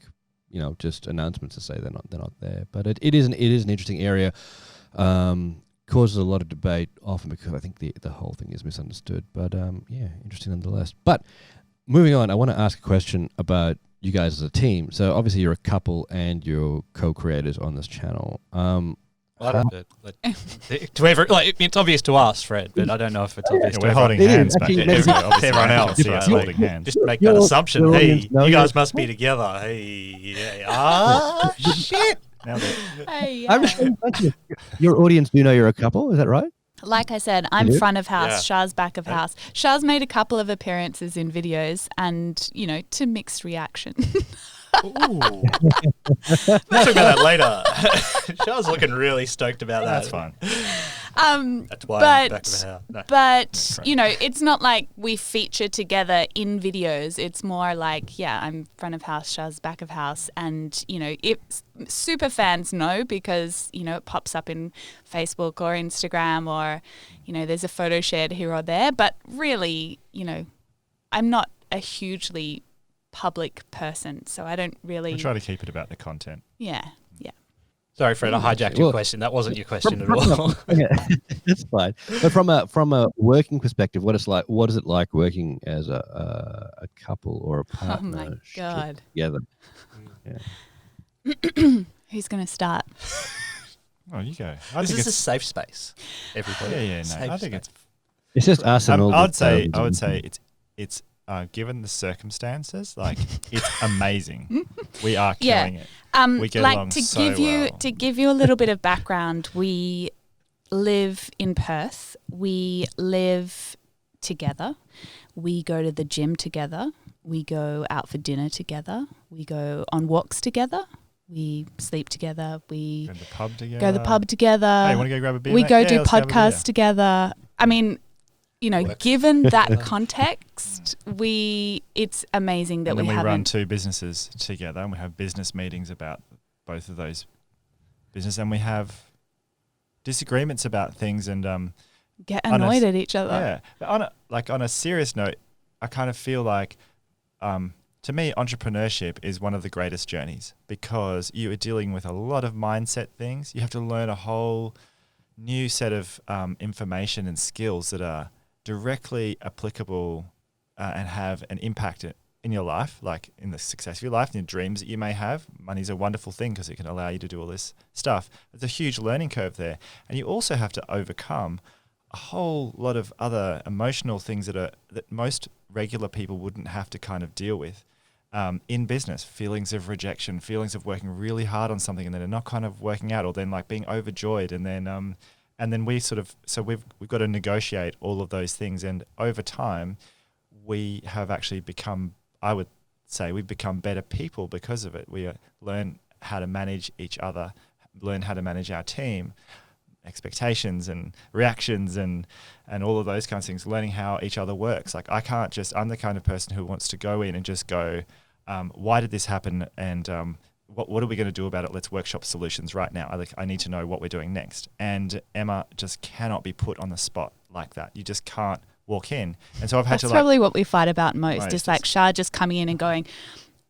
Speaker 1: just announcements to say they're not there. But it is an interesting area. causes a lot of debate, often because I think the whole thing is misunderstood. But yeah, interesting nonetheless. But moving on, I want to ask a question about you guys as a team. So obviously you're a couple and you're co-creators on this channel.
Speaker 2: To it's obvious to us, Fred, but I don't know if it's obvious to
Speaker 4: we're
Speaker 2: everyone.
Speaker 4: holding hands,
Speaker 1: is.
Speaker 4: but
Speaker 1: Actually,
Speaker 4: obviously
Speaker 2: everyone else,
Speaker 4: see us
Speaker 2: right?
Speaker 4: holding hands.
Speaker 2: Just make that assumption.
Speaker 1: your
Speaker 2: Hey,
Speaker 1: audience know
Speaker 2: you guys
Speaker 1: you're-
Speaker 2: must be together. Hey, yeah. Shit.
Speaker 4: Now that-
Speaker 5: Hey,
Speaker 1: I'm just saying, your audience do know you're a couple, is that right?
Speaker 5: Like I said, I'm
Speaker 1: do?
Speaker 5: front of house,
Speaker 2: Yeah.
Speaker 5: Shah's back of house. Shah's made a couple of appearances in videos and, to mixed reaction.
Speaker 2: Ooh. Let's talk about that later. Shah's looking really stoked about that.
Speaker 4: That's fine.
Speaker 2: That's why I'm back of the house. No.
Speaker 5: But, it's not like we feature together in videos. It's more like, I'm front of house, Shah's back of house. And, if super fans know because, it pops up in Facebook or Instagram or, there's a photo shared here or there. But really, I'm not a hugely public person, so I don't really...
Speaker 4: We try to keep it about the content.
Speaker 5: Yeah.
Speaker 2: Sorry, Fred, I hijacked your question. That wasn't your question at all.
Speaker 1: That's fine. But from a working perspective, what is it like working as a couple or a partner?
Speaker 5: Oh my God.
Speaker 1: Together.
Speaker 5: Who's going to start?
Speaker 4: Oh, you go.
Speaker 2: This is a safe space, everybody.
Speaker 4: Yeah, no.
Speaker 2: Safe
Speaker 4: I think
Speaker 2: space.
Speaker 1: It's just us and all.
Speaker 4: I would say it's given the circumstances, like it's amazing. We are killing it. We get along so well.
Speaker 5: To give you a little bit of background, we live in Perth. We live together. We go to the gym together. We go out for dinner together. We go on walks together. We sleep together. We
Speaker 4: Go to the pub together.
Speaker 5: go to the pub together.
Speaker 4: Hey, want to go grab a beer?
Speaker 5: We
Speaker 4: mate?
Speaker 5: go
Speaker 4: Yeah,
Speaker 5: do
Speaker 4: let's grab a beer.
Speaker 5: podcasts together. I mean,
Speaker 2: Work.
Speaker 5: given that context, it's amazing that
Speaker 4: And then
Speaker 5: we
Speaker 4: we
Speaker 5: haven't.
Speaker 4: run two businesses together, and we have business meetings about both of those business, and we have disagreements about things, and
Speaker 5: Get
Speaker 4: on a
Speaker 5: annoyed
Speaker 4: s-
Speaker 5: at each other.
Speaker 4: yeah. But on a serious note, I kind of feel like, to me, entrepreneurship is one of the greatest journeys because you are dealing with a lot of mindset things. You have to learn a whole new set of information and skills that are directly applicable and have an impact in your life, like in the success of your life, in your dreams that you may have. Money's a wonderful thing because it can allow you to do all this stuff. There's a huge learning curve there. And you also have to overcome a whole lot of other emotional things that most regular people wouldn't have to kind of deal with in business. Feelings of rejection, feelings of working really hard on something and then not kind of working out, or then like being overjoyed, and then we sort of, so we've got to negotiate all of those things. And over time, we have actually become, I would say, we've become better people because of it. We learn how to manage each other, learn how to manage our team, expectations and reactions and all of those kinds of things, learning how each other works. Like I'm the kind of person who wants to go in and just go, why did this happen? And what are we going to do about it? Let's workshop solutions right now. I need to know what we're doing next. And Emma just cannot be put on the spot like that. You just can't walk in. And so I've had
Speaker 5: That's
Speaker 4: to
Speaker 5: probably what we fight about most.
Speaker 4: Most
Speaker 5: Is like
Speaker 4: is-
Speaker 5: Shah just coming in and going,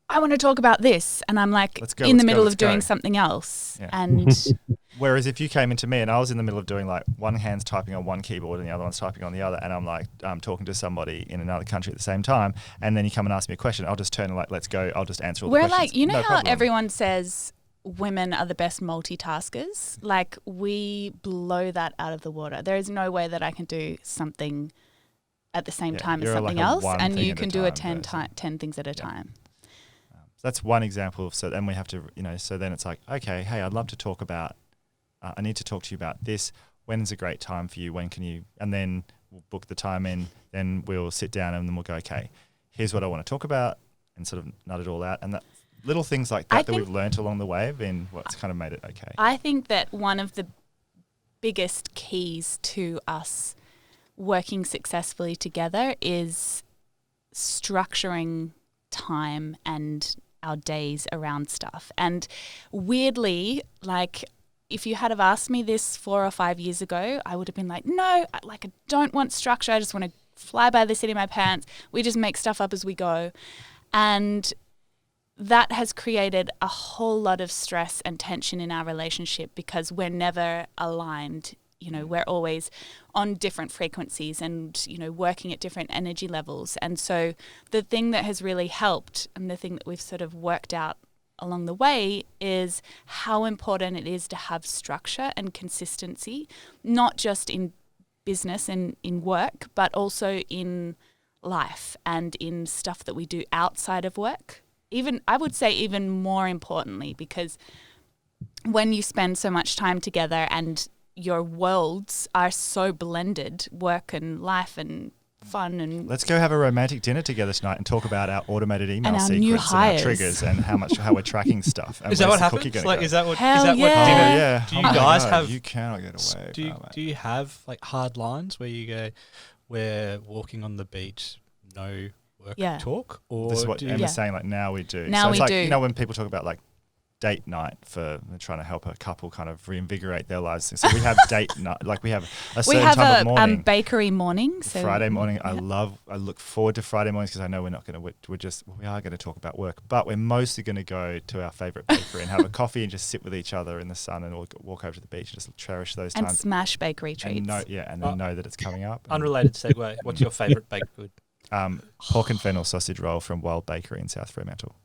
Speaker 5: I want to talk about this. And I'm like
Speaker 4: Let's go,
Speaker 5: in the
Speaker 4: let's go,
Speaker 5: middle
Speaker 4: let's
Speaker 5: of doing
Speaker 4: go.
Speaker 5: something else.
Speaker 4: Yeah.
Speaker 5: And
Speaker 4: Whereas if you came into me and I was in the middle of doing like one hand's typing on one keyboard and the other one's typing on the other, and I'm like talking to somebody in another country at the same time, and then you come and ask me a question, I'll just turn and like, let's go. I'll just answer all the
Speaker 5: we're
Speaker 4: questions.
Speaker 5: like, you know
Speaker 4: No
Speaker 5: how
Speaker 4: problem.
Speaker 5: everyone says women are the best multitaskers? Like we blow that out of the water. There is no way that I can do something at the same
Speaker 4: Yeah,
Speaker 5: time as
Speaker 4: you're like
Speaker 5: something
Speaker 4: a
Speaker 5: else,
Speaker 4: one
Speaker 5: and
Speaker 4: thing
Speaker 5: you
Speaker 4: at a
Speaker 5: can do it
Speaker 4: time
Speaker 5: 10 things at a time.
Speaker 4: That's one example. So then we have to, so then it's like, okay, hey, I'd love to talk about, I need to talk to you about this. When's a great time for you? When can you, and then we'll book the time in, then we'll sit down and then we'll go, okay, here's what I want to talk about, and sort of nut it all out. And that little things like that we've learnt along the way have been what's kind of made it okay.
Speaker 5: I think that one of the biggest keys to us working successfully together is structuring time and our days around stuff. And weirdly, like if you had have asked me this 4 or 5 years ago, I would have been like, no, I don't want structure. I just want to fly by the seat of my pants. We just make stuff up as we go. And that has created a whole lot of stress and tension in our relationship because we're never aligned we're always on different frequencies and, working at different energy levels. And so the thing that has really helped and the thing that we've sort of worked out along the way is how important it is to have structure and consistency, not just in business and in work, but also in life and in stuff that we do outside of work. I would say even more importantly, because when you spend so much time together and your worlds are so blended, work and life and fun and
Speaker 4: Let's go have a romantic dinner together tonight and talk about our automated email
Speaker 5: And our new
Speaker 4: sequence and
Speaker 5: hires.
Speaker 4: our triggers and how we're tracking stuff. And
Speaker 2: Is that
Speaker 4: where's
Speaker 2: what
Speaker 4: the cookie
Speaker 2: happens?
Speaker 4: gonna
Speaker 2: Like,
Speaker 4: go?
Speaker 2: is that what
Speaker 5: Hell
Speaker 2: what
Speaker 5: yeah.
Speaker 2: dinner?
Speaker 4: Oh yeah.
Speaker 2: Do you
Speaker 4: Oh my
Speaker 2: guys
Speaker 4: God,
Speaker 2: have?
Speaker 4: You cannot get away.
Speaker 2: Do you
Speaker 4: from it.
Speaker 2: do you have like hard lines where you go, we're walking on the beach, no work
Speaker 5: Yeah.
Speaker 2: talk, or
Speaker 4: This is what
Speaker 2: do you,
Speaker 4: Emma's
Speaker 5: Yeah.
Speaker 4: saying. Like now we do.
Speaker 5: Now
Speaker 4: so it's
Speaker 5: we
Speaker 4: like,
Speaker 5: do.
Speaker 4: when people talk about like date night for they're trying to help a couple kind of reinvigorate their lives. So we have date night. Like we have a
Speaker 5: we
Speaker 4: certain
Speaker 5: have
Speaker 4: time of
Speaker 5: a
Speaker 4: morning.
Speaker 5: bakery morning. So
Speaker 4: Friday morning,
Speaker 5: yeah.
Speaker 4: I look forward to Friday mornings because I know we are going to talk about work, but we're mostly going to go to our favorite bakery and have a coffee and just sit with each other in the sun and walk over to the beach and just cherish those
Speaker 5: and
Speaker 4: times.
Speaker 5: smash bakery treats.
Speaker 4: And then know that it's coming up. And,
Speaker 2: unrelated segue? What's your favourite baked good?
Speaker 4: pork and fennel sausage roll from Wild Bakery in South Fremantle.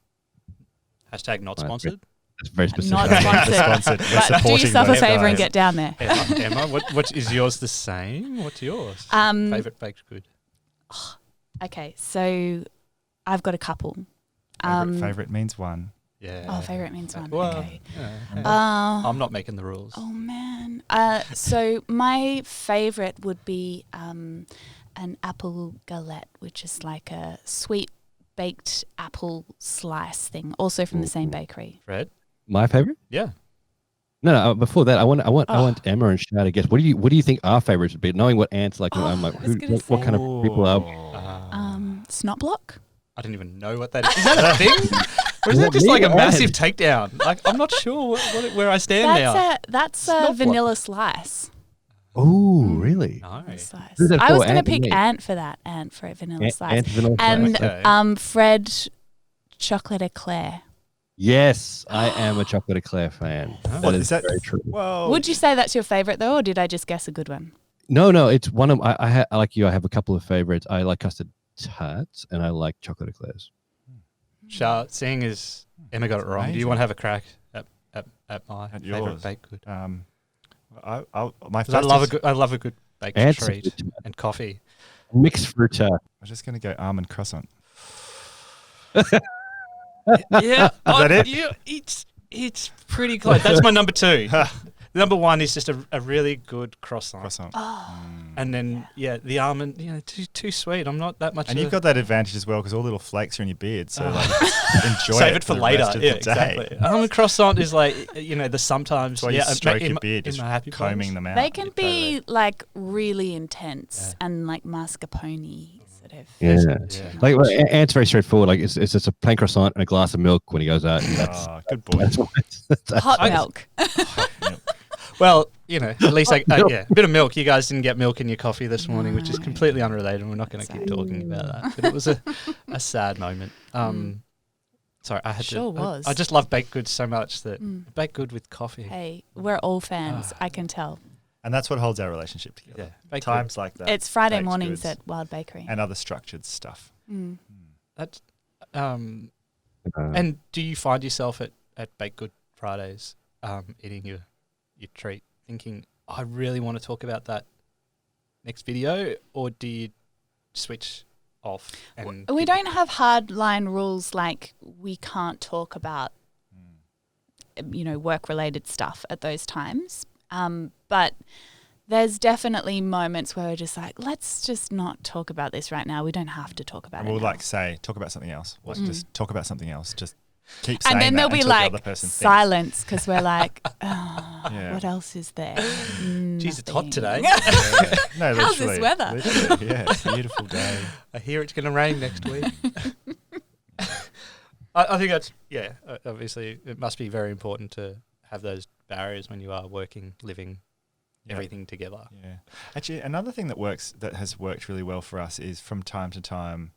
Speaker 2: Hashtag not
Speaker 1: Right.
Speaker 2: sponsored.
Speaker 1: That's very specific.
Speaker 5: Not
Speaker 4: We're
Speaker 5: sponsored.
Speaker 4: sponsored. We're
Speaker 5: But do
Speaker 4: supporting
Speaker 5: yourself a
Speaker 4: those
Speaker 5: favour and
Speaker 4: guys.
Speaker 5: get down there.
Speaker 2: Emma, what is yours the same? What's yours? Favourite baked good?
Speaker 5: Okay, so I've got a couple.
Speaker 4: Favorite means one.
Speaker 2: Yeah.
Speaker 5: Oh, favourite means one.
Speaker 2: Well,
Speaker 5: Okay.
Speaker 2: yeah.
Speaker 5: Uh,
Speaker 2: I'm not making the rules.
Speaker 5: Oh man. So my favorite would be an apple galette, which is like a sweet baked apple slice thing, also from the same bakery.
Speaker 2: Fred?
Speaker 1: My favorite?
Speaker 2: Yeah.
Speaker 1: No. Before that, I want Emma and Shah to guess. What do you think our favorites would be? Knowing what ants like, I'm like,
Speaker 5: I was gonna
Speaker 1: what
Speaker 5: say-
Speaker 1: kind of people are?
Speaker 5: Snot block.
Speaker 2: I didn't even know what that is. Is that a thing? Or is that just like a massive takedown? Like, I'm not sure where I stand now.
Speaker 5: That's
Speaker 2: Snot
Speaker 5: a
Speaker 2: block.
Speaker 5: vanilla slice.
Speaker 1: Oh, really?
Speaker 2: No.
Speaker 5: Vanilla slice.
Speaker 1: Who's that
Speaker 5: I was
Speaker 1: for?
Speaker 5: going to
Speaker 1: Ant and
Speaker 5: pick
Speaker 1: me?
Speaker 5: Ant for that. Ant for a vanilla slice.
Speaker 1: Ant vanilla
Speaker 5: And
Speaker 1: slice.
Speaker 2: Okay.
Speaker 5: Fred chocolate eclair.
Speaker 1: Yes, I am a chocolate eclair fan.
Speaker 2: What,
Speaker 1: That
Speaker 4: is
Speaker 1: is
Speaker 4: that-
Speaker 1: very true.
Speaker 4: Whoa.
Speaker 5: Would you say that's your favorite though, or did I just guess a good one?
Speaker 1: No, it's one of I like you. I have a couple of favorites. I like custard tarts and I like chocolate eclairs.
Speaker 2: Shah, seeing as Emma got it wrong, do you
Speaker 4: amazing.
Speaker 2: want to have a crack at my
Speaker 4: At
Speaker 2: favourite
Speaker 4: yours.
Speaker 2: baked good?
Speaker 4: My
Speaker 2: 'Cause I love a good baked
Speaker 1: Ants
Speaker 2: treat and coffee.
Speaker 1: mixed fruit tart.
Speaker 4: I'm just going to go almond croissant.
Speaker 2: Yeah,
Speaker 4: that it?
Speaker 2: Yeah, it's pretty close. That's my number two. Number one is just a really good croissant.
Speaker 4: Croissant.
Speaker 2: And then, the almond, too sweet. I'm not that much
Speaker 4: And
Speaker 2: of
Speaker 4: you've
Speaker 2: a-
Speaker 4: got that advantage as well because all the little flakes are in your beard. So like, enjoy
Speaker 2: Save it for
Speaker 4: the
Speaker 2: later.
Speaker 4: rest of
Speaker 2: Yeah,
Speaker 4: the day.
Speaker 2: exactly. Almond croissant is like, the sometimes.
Speaker 4: That's why you stroke
Speaker 2: in
Speaker 4: your
Speaker 2: my-
Speaker 4: beard,
Speaker 2: in
Speaker 4: just
Speaker 2: my happy
Speaker 4: combing
Speaker 2: place.
Speaker 4: them out.
Speaker 5: They can
Speaker 4: Totally.
Speaker 5: be like really intense and like mascarpone sort of.
Speaker 1: Yeah.
Speaker 2: Yeah.
Speaker 1: Like Ant's very straightforward. Like it's just a plain croissant and a glass of milk when he goes out. And that's
Speaker 4: Oh, good boy.
Speaker 1: that's what
Speaker 5: Hot
Speaker 2: I-
Speaker 5: milk.
Speaker 2: Well, at least a bit of milk. You guys didn't get milk in your coffee this morning, which is
Speaker 5: No.
Speaker 2: completely unrelated. And we're not going to keep talking about that. But it was a sad moment. Sorry, I had
Speaker 5: Sure
Speaker 2: to.
Speaker 5: was.
Speaker 2: I just love baked goods so much that baked good with coffee.
Speaker 5: Hey, we're all fans. I can tell.
Speaker 4: And that's what holds our relationship together.
Speaker 2: Yeah, baked
Speaker 4: Times like that.
Speaker 5: It's Friday
Speaker 4: baked
Speaker 5: mornings
Speaker 4: goods
Speaker 5: at Wild Bakery.
Speaker 4: and other structured stuff.
Speaker 5: Mm.
Speaker 2: That's and do you find yourself at Baked Good Fridays eating your treat, thinking, I really want to talk about that next video, or do you switch off? And
Speaker 5: We don't have hard line rules like we can't talk about, work-related stuff at those times. But there's definitely moments where we're just like, let's just not talk about this right now. We don't have to talk about
Speaker 4: And
Speaker 5: it
Speaker 4: we'll
Speaker 5: now.
Speaker 4: say, talk about something else. Or just talk about something else. Just keep saying
Speaker 5: And then
Speaker 4: that
Speaker 5: there'll be
Speaker 4: until
Speaker 5: like
Speaker 4: the other person thinks.
Speaker 5: silence because we're like,
Speaker 4: Yeah.
Speaker 5: what else is there?
Speaker 2: Jeez, it's hot
Speaker 5: Nothing.
Speaker 2: today.
Speaker 4: Yeah. No,
Speaker 5: How's this
Speaker 4: literally,
Speaker 5: weather?
Speaker 4: literally, yeah, it's a beautiful day.
Speaker 2: I hear it's going to rain next week. I think that's, obviously it must be very important to have those barriers when you are working, living,
Speaker 4: Yeah.
Speaker 2: everything together.
Speaker 4: Yeah. Actually, another thing that has worked really well for us is from time to time,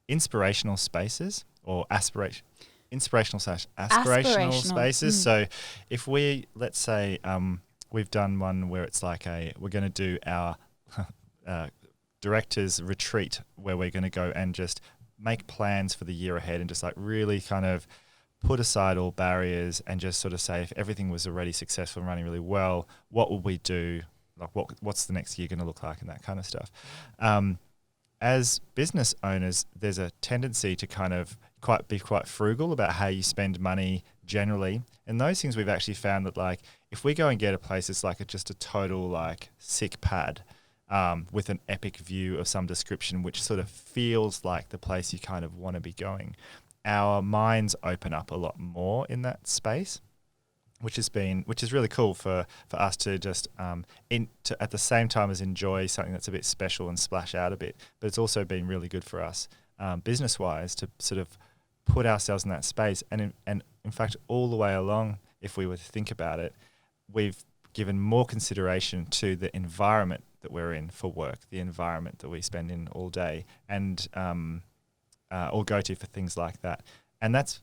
Speaker 4: inspirational spaces or inspirational spaces.
Speaker 5: Aspirational.
Speaker 4: So if we, let's say, we've done one where it's like we're going to do our director's retreat where we're going to go and just make plans for the year ahead and just like really kind of put aside all barriers and just sort of say, if everything was already successful and running really well, what will we do? Like what's the next year going to look like, and that kind of stuff. As business owners, there's a tendency to kind of be quite frugal about how you spend money generally. And those things we've actually found that like if we go and get a place that's like just a total like sick pad with an epic view of some description, which sort of feels like the place you kind of want to be going, our minds open up a lot more in that space, which is really cool for us to just at the same time as enjoy something that's a bit special and splash out a bit. But it's also been really good for us business wise to sort of put ourselves in that space. And in fact, all the way along, if we were to think about it, we've given more consideration to the environment that we're in for work, the environment that we spend in all day, and or go to for things like that. And that's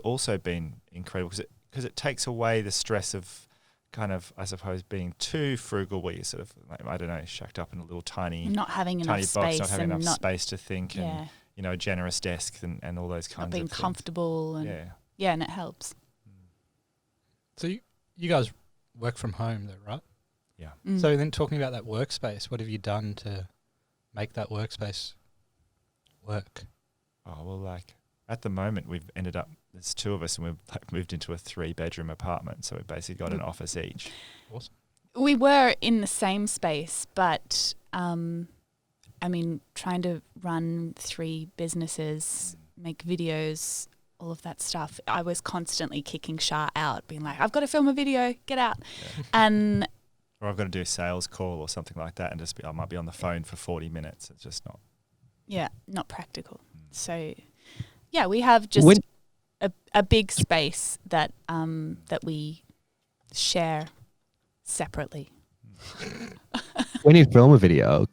Speaker 4: also been incredible because it takes away the stress of kind of, I suppose, being too frugal where you're sort of, like, I don't know, shacked up in a little tiny
Speaker 5: not having enough
Speaker 4: box,
Speaker 5: space,
Speaker 4: not having
Speaker 5: and
Speaker 4: enough space to think,
Speaker 5: yeah.
Speaker 4: and, you know, a generous desk and all those kinds
Speaker 5: not
Speaker 4: of
Speaker 5: being
Speaker 4: things.
Speaker 5: comfortable, and yeah, and it helps.
Speaker 2: So you guys work from home though, right?
Speaker 4: Yeah.
Speaker 5: Mm.
Speaker 2: So then talking about that workspace, what have you done to make that workspace work?
Speaker 4: Oh, well, like at the moment we've ended up, there's two of us and we've like moved into a 3-bedroom apartment. So we've basically got an office each.
Speaker 2: Awesome.
Speaker 5: We were in the same space, but I mean, trying to run 3 businesses, make videos, all of that stuff, I was constantly kicking Shah out, being like, I've got to film a video, get out.
Speaker 4: Yeah.
Speaker 5: And
Speaker 4: Or I've got to do a sales call or something like that and I might be on the phone for 40 minutes. It's just not.
Speaker 5: yeah, not practical. So yeah, we have just a big space that that we share separately.
Speaker 1: When you film a video,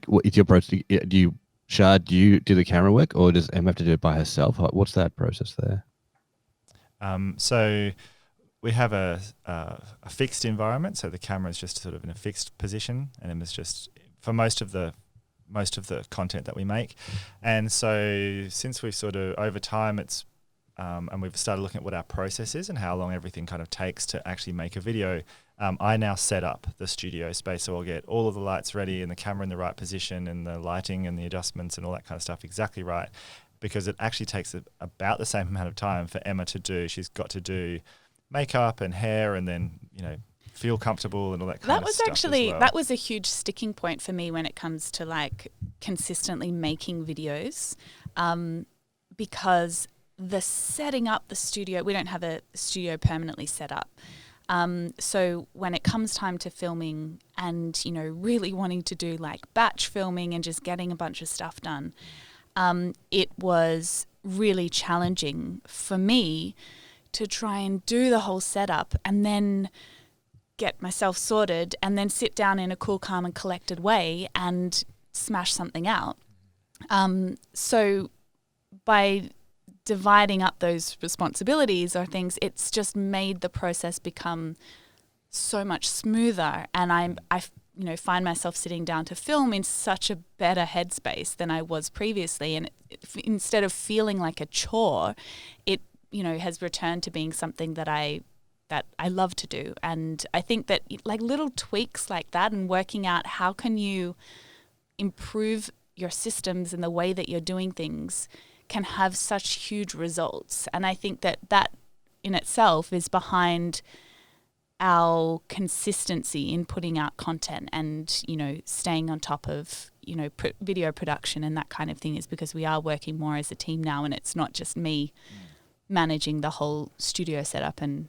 Speaker 1: what is your approach? Do you, Shah, do you do the camera work, or does Em have to do it by herself? What's that process there?
Speaker 4: So we have a fixed environment, so the camera is just sort of in a fixed position, and Emma's just for most of the content that we make. And so since we've sort of over time it's and we've started looking at what our process is and how long everything kind of takes to actually make a video, I now set up the studio space, so I'll get all of the lights ready and the camera in the right position and the lighting and the adjustments and all that kind of stuff exactly right, because it actually takes about the same amount of time for Emma to do. She's got to do makeup and hair and then, you know, feel comfortable and all that kind of stuff.
Speaker 5: That was a huge sticking point for me when it comes to like consistently making videos, because the setting up the studio, we don't have a studio permanently set up. So when it comes time to filming and, you know, really wanting to do like batch filming and just getting a bunch of stuff done, it was really challenging for me to try and do the whole setup and then get myself sorted and then sit down in a cool, calm and collected way and smash something out. So by dividing up those responsibilities or things, it's just made the process become so much smoother. And I find myself sitting down to film in such a better headspace than I was previously. And instead of feeling like a chore, it, you know, has returned to being something that I love to do. And I think that like little tweaks like that and working out how can you improve your systems and the way that you're doing things can have such huge results. And I think that in itself is behind our consistency in putting out content and, you know, staying on top of, you know, video production and that kind of thing, is because we are working more as a team now, and it's not just me managing the whole studio setup and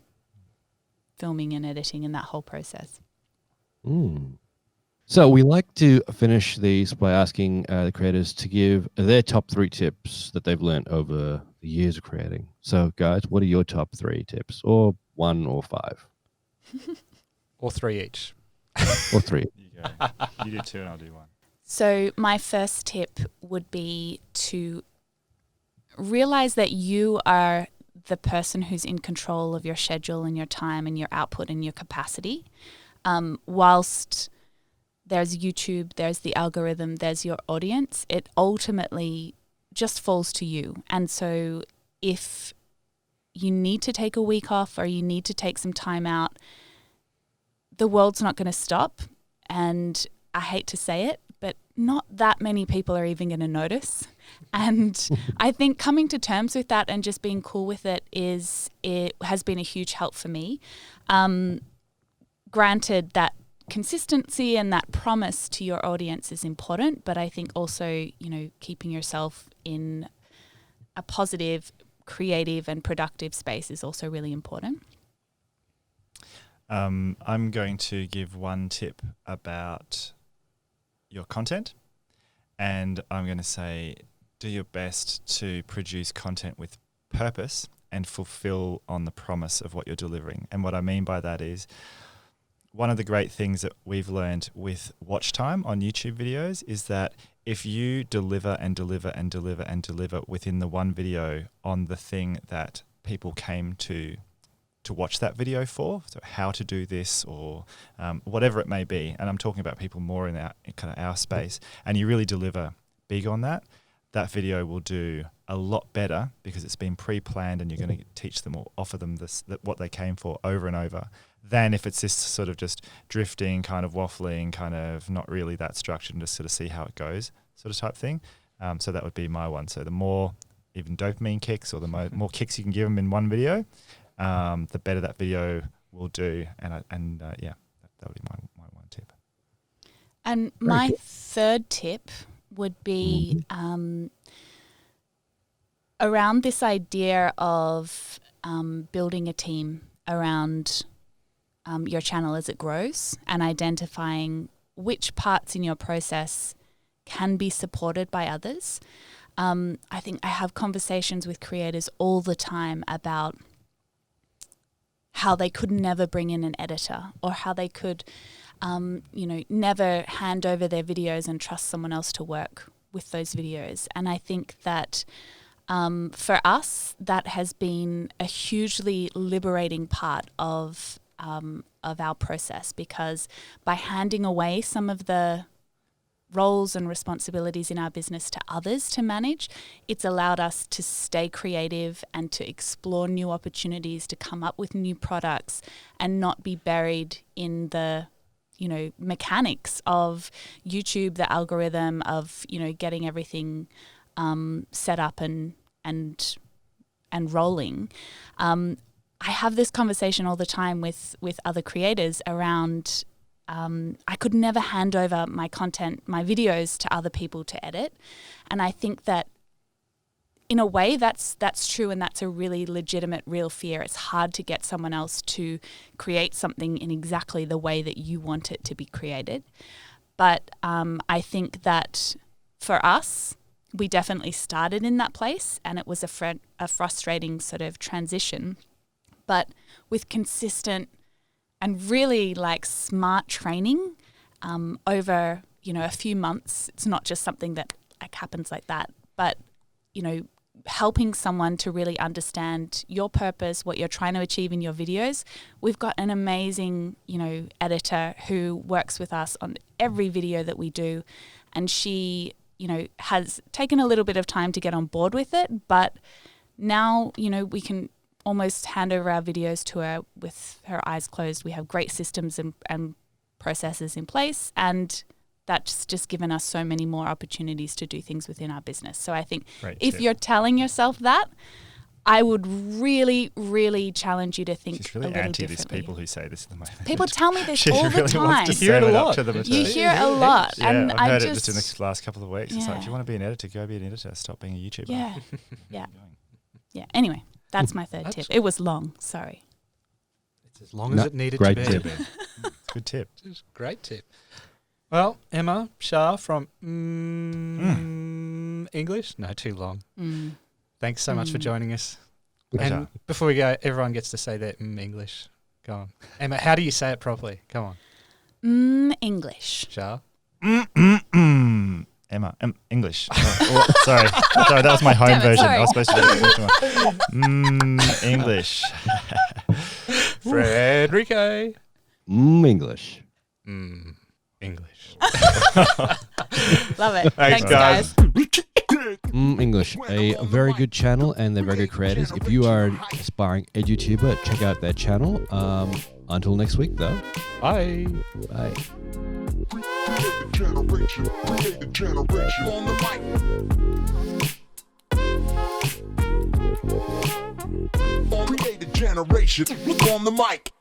Speaker 5: filming and editing and that whole process.
Speaker 1: So we like to finish these by asking the creators to give their top 3 tips that they've learned over the years of creating. So guys, what are your top 3 tips, or 1 or 5?
Speaker 2: Or 3 each.
Speaker 1: Or 3.
Speaker 4: You go. You do 2 and I'll do 1.
Speaker 5: So my first tip would be to realize that you are the person who's in control of your schedule and your time and your output and your capacity. Whilst there's YouTube, there's the algorithm, there's your audience, it ultimately just falls to you. And so if you need to take a week off or you need to take some time out, the world's not going to stop. And I hate to say it, but not that many people are even going to notice. And I think coming to terms with that and just being cool with it has been a huge help for me. Granted that consistency and that promise to your audience is important, but I think also, keeping yourself in a positive, creative and productive space is also really important.
Speaker 4: I'm going to give one tip about your content, and I'm going to say do your best to produce content with purpose and fulfill on the promise of what you're delivering. And what I mean by that is, one of the great things that we've learned with watch time on YouTube videos is that if you deliver and deliver and deliver and deliver within the one video on the thing that people came to watch that video for, so how to do this or whatever it may be, and I'm talking about people more in our space, and you really deliver big on that, that video will do a lot better because it's been pre-planned and you're going to teach them or offer them what they came for over and over, than if it's just sort of just drifting, kind of waffling, kind of not really that structured and just sort of see how it goes sort of type thing. So that would be my one. So the more even dopamine kicks or the more kicks you can give them in one video, the better that video will do. And that would be my one tip.
Speaker 5: And my third tip would be around this idea of building a team around your channel as it grows and identifying which parts in your process can be supported by others. I think I have conversations with creators all the time about how they could never bring in an editor or how they could, never hand over their videos and trust someone else to work with those videos. And I think that for us, that has been a hugely liberating part of our process, because by handing away some of the roles and responsibilities in our business to others to manage, it's allowed us to stay creative and to explore new opportunities, to come up with new products and not be buried in the mechanics of YouTube, the algorithm of getting everything set up and rolling. I have this conversation all the time with other creators around I could never hand over my content, my videos to other people to edit. And I think that in a way that's true, and that's a really legitimate, real fear. It's hard to get someone else to create something in exactly the way that you want it to be created. But I think that for us, we definitely started in that place, and it was a frustrating sort of transition. But with consistent and really smart training over a few months, it's not just something that happens like that, but helping someone to really understand your purpose, what you're trying to achieve in your videos. We've got an amazing editor who works with us on every video that we do, and she has taken a little bit of time to get on board with it, but now we can almost hand over our videos to her with her eyes closed. We have great systems and processes in place, and that's just given us so many more opportunities to do things within our business. So I think if you're telling yourself that, I would really, really challenge you to think
Speaker 4: She's really
Speaker 5: a little
Speaker 4: anti
Speaker 5: differently.
Speaker 4: this people who say this at the moment.
Speaker 5: People tell me this
Speaker 4: She
Speaker 5: all
Speaker 4: really
Speaker 5: the
Speaker 4: wants
Speaker 5: time.
Speaker 4: to
Speaker 2: You hear it
Speaker 4: serve
Speaker 2: a
Speaker 4: up
Speaker 2: lot.
Speaker 4: to them.
Speaker 5: You hear it a lot.
Speaker 4: Yeah,
Speaker 5: and
Speaker 4: I've
Speaker 5: I
Speaker 4: heard
Speaker 5: just,
Speaker 4: it just in the last couple of weeks. It's like,
Speaker 5: Yeah.
Speaker 4: if you want to be an editor, go be an editor. Stop being a YouTuber.
Speaker 5: Yeah. Yeah. Yeah. Anyway, that's my third tip. It was long. Sorry.
Speaker 2: It's as long as it needed
Speaker 1: great
Speaker 2: to be.
Speaker 1: tip.
Speaker 4: Good tip.
Speaker 2: It's a great tip. Well, Emma, Shah from English. No, too long. Thanks so much for joining us.
Speaker 1: Good
Speaker 2: And
Speaker 1: job.
Speaker 2: before we go, everyone gets to say their English. Go on. Emma, how do you say it properly? Come on.
Speaker 5: English.
Speaker 2: Shah.
Speaker 4: English. Sorry, that was my home
Speaker 5: Damn it,
Speaker 4: version.
Speaker 5: sorry.
Speaker 4: I was supposed to do the English one. English.
Speaker 2: Frederico.
Speaker 1: English.
Speaker 2: English.
Speaker 5: Love it.
Speaker 2: Thanks,
Speaker 5: guys.
Speaker 1: English, a very good channel, and they're very good creators. If you are an aspiring edutuber, check out their channel. Until next week, though.
Speaker 2: Bye.
Speaker 1: Bye.
Speaker 3: Create the generation on the mic. Create the generation on the mic.